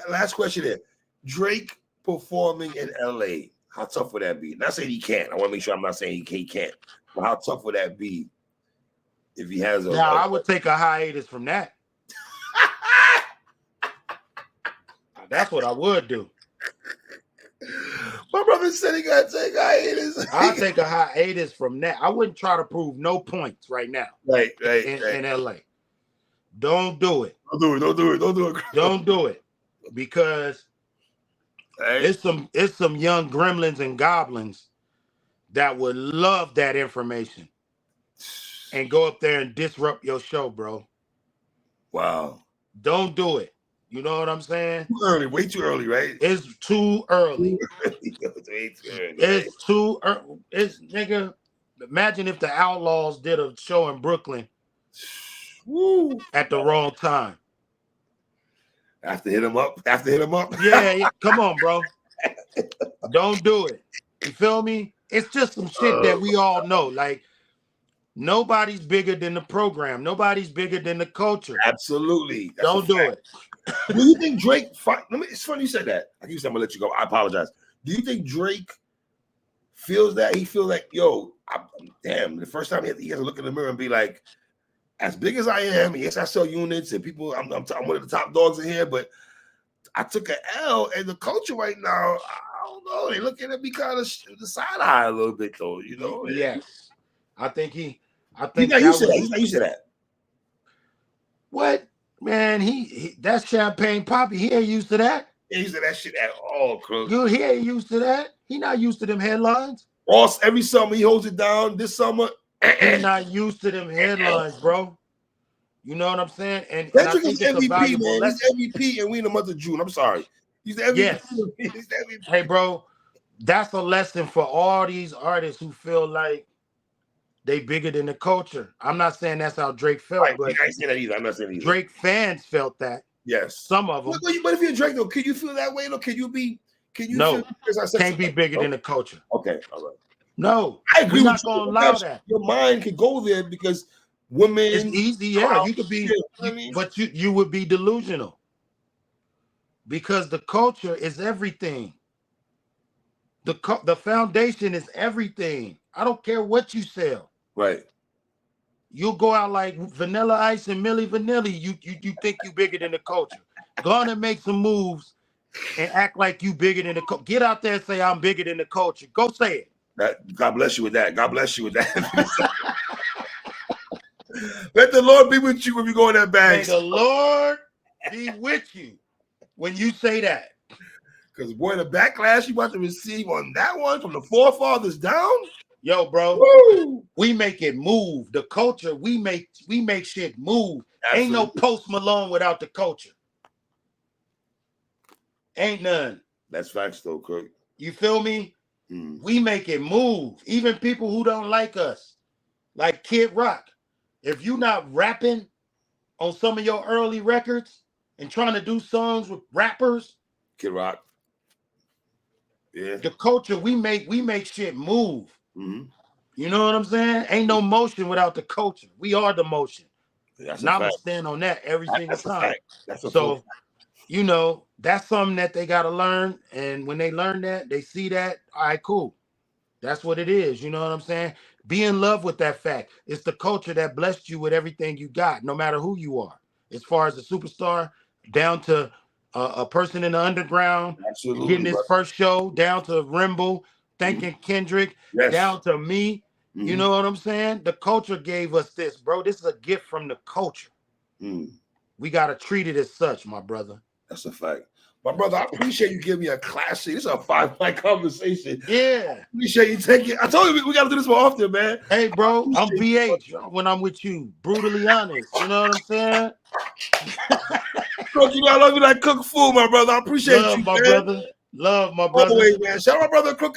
Last question here: Drake performing in LA. How tough would that be? Not saying he can't. I want to make sure I'm not saying he can't. But how tough would that be if he has a? Now I would take a hiatus from that. That's what I would do. My brother said he got to take a hiatus. I'll take a hiatus from that. I wouldn't try to prove no points right now. Right. In LA. Don't do it. Don't do it. Don't do it. Because Right? It's some young gremlins and goblins that would love that information and go up there and disrupt your show, bro. Wow. Don't do it. You know what I'm saying? Too early, way too early, right? It's too early. It's way too early, right? It's too early. It's nigga. Imagine if the Outlaws did a show in Brooklyn Woo. at the wrong time. Have to hit him up. Have to hit him up. Yeah, come on, bro. Don't do it. You feel me? It's just some shit that we all know. Like, nobody's bigger than the program. Nobody's bigger than the culture. Absolutely. That's Don't do it. Do you think Drake? It's funny you said that. I keep saying I'm gonna let you go. I apologize. Do you think Drake feels that? He feels like, yo, damn. The first time he has to look in the mirror and be like, as big as I am, yes, I sell units and people. I'm one of the top dogs in here, but I took an L, and the culture right now, I don't know. They looking at me kind of the side eye a little bit, though. You know? Yes, I think he's not used to that. He's not used to that. What? Man, he that's Champagne Poppy. He ain't used to that. He ain't used to that shit at all, Crook. He ain't used to that. He not used to them headlines. Ross, every summer he holds it down. This summer, he not used to them headlines, bro. You know what I'm saying? And Kendrick is MVP, man. Lesson. He's MVP, and we in the month of June. I'm sorry. He's the MVP. Yes. He's the MVP. Hey, bro, that's a lesson for all these artists who feel like they bigger than the culture. I'm not saying that's how Drake felt, right. but I ain't saying that either. I'm not saying either. Drake fans felt that. Yes. Some of them. But if you're Drake, though, can you feel that way? Though, can you no, feel, can't be bigger than the culture. Okay, all right. No, I agree. We're not gonna allow that. Your mind can go there because women. It's easy, yeah. You could be, but you would be delusional because the culture is everything. The foundation is everything. I don't care what you sell. Right. You'll go out like Vanilla Ice and Milli Vanilli. You think you bigger than the culture. Go on and make some moves and act like you bigger than the culture. Get out there and say I'm bigger than the culture. Go say it. God bless you with that. God bless you with that. Let the Lord be with you when you go in that bag. May the Lord be with you when you say that. Because boy, the backlash you about to receive on that one from the forefathers down. Yo, bro, woo, we make it move. The culture, we make shit move. Absolutely. Ain't no Post Malone without the culture. Ain't none. That's facts though, Kirk. You feel me? We make it move. Even people who don't like us, like Kid Rock. If you not rapping on some of your early records and trying to do songs with rappers, Kid Rock. Yeah. The culture, we make shit move. Mm-hmm. You know what I'm saying? Ain't no motion without the culture. We are the motion. That's and I'm gonna stand on that every single time. That's a so fact. You know, that's something that they gotta learn. And when they learn that, they see that, all right, cool. That's what it is. You know what I'm saying? Be in love with that fact. It's the culture that blessed you with everything you got, no matter who you are. As far as a superstar, down to a person in the underground, absolutely, getting his first show, down to Rimble, thanking Kendrick, down to me. Mm-hmm. You know what I'm saying? The culture gave us this, bro. This is a gift from the culture. We got to treat it as such, my brother. That's a fact. My brother, I appreciate you giving me a classic. This is a 5-minute conversation. Yeah. I appreciate you taking it. I told you we got to do this more often, man. Hey, bro, I'm VH when I'm with you. Brutally honest. You know what I'm saying? Bro, you know I love you like cook food, my brother. I appreciate Love you, my man. brother. Love my brother. Always, man. Shout out my brother, Cook.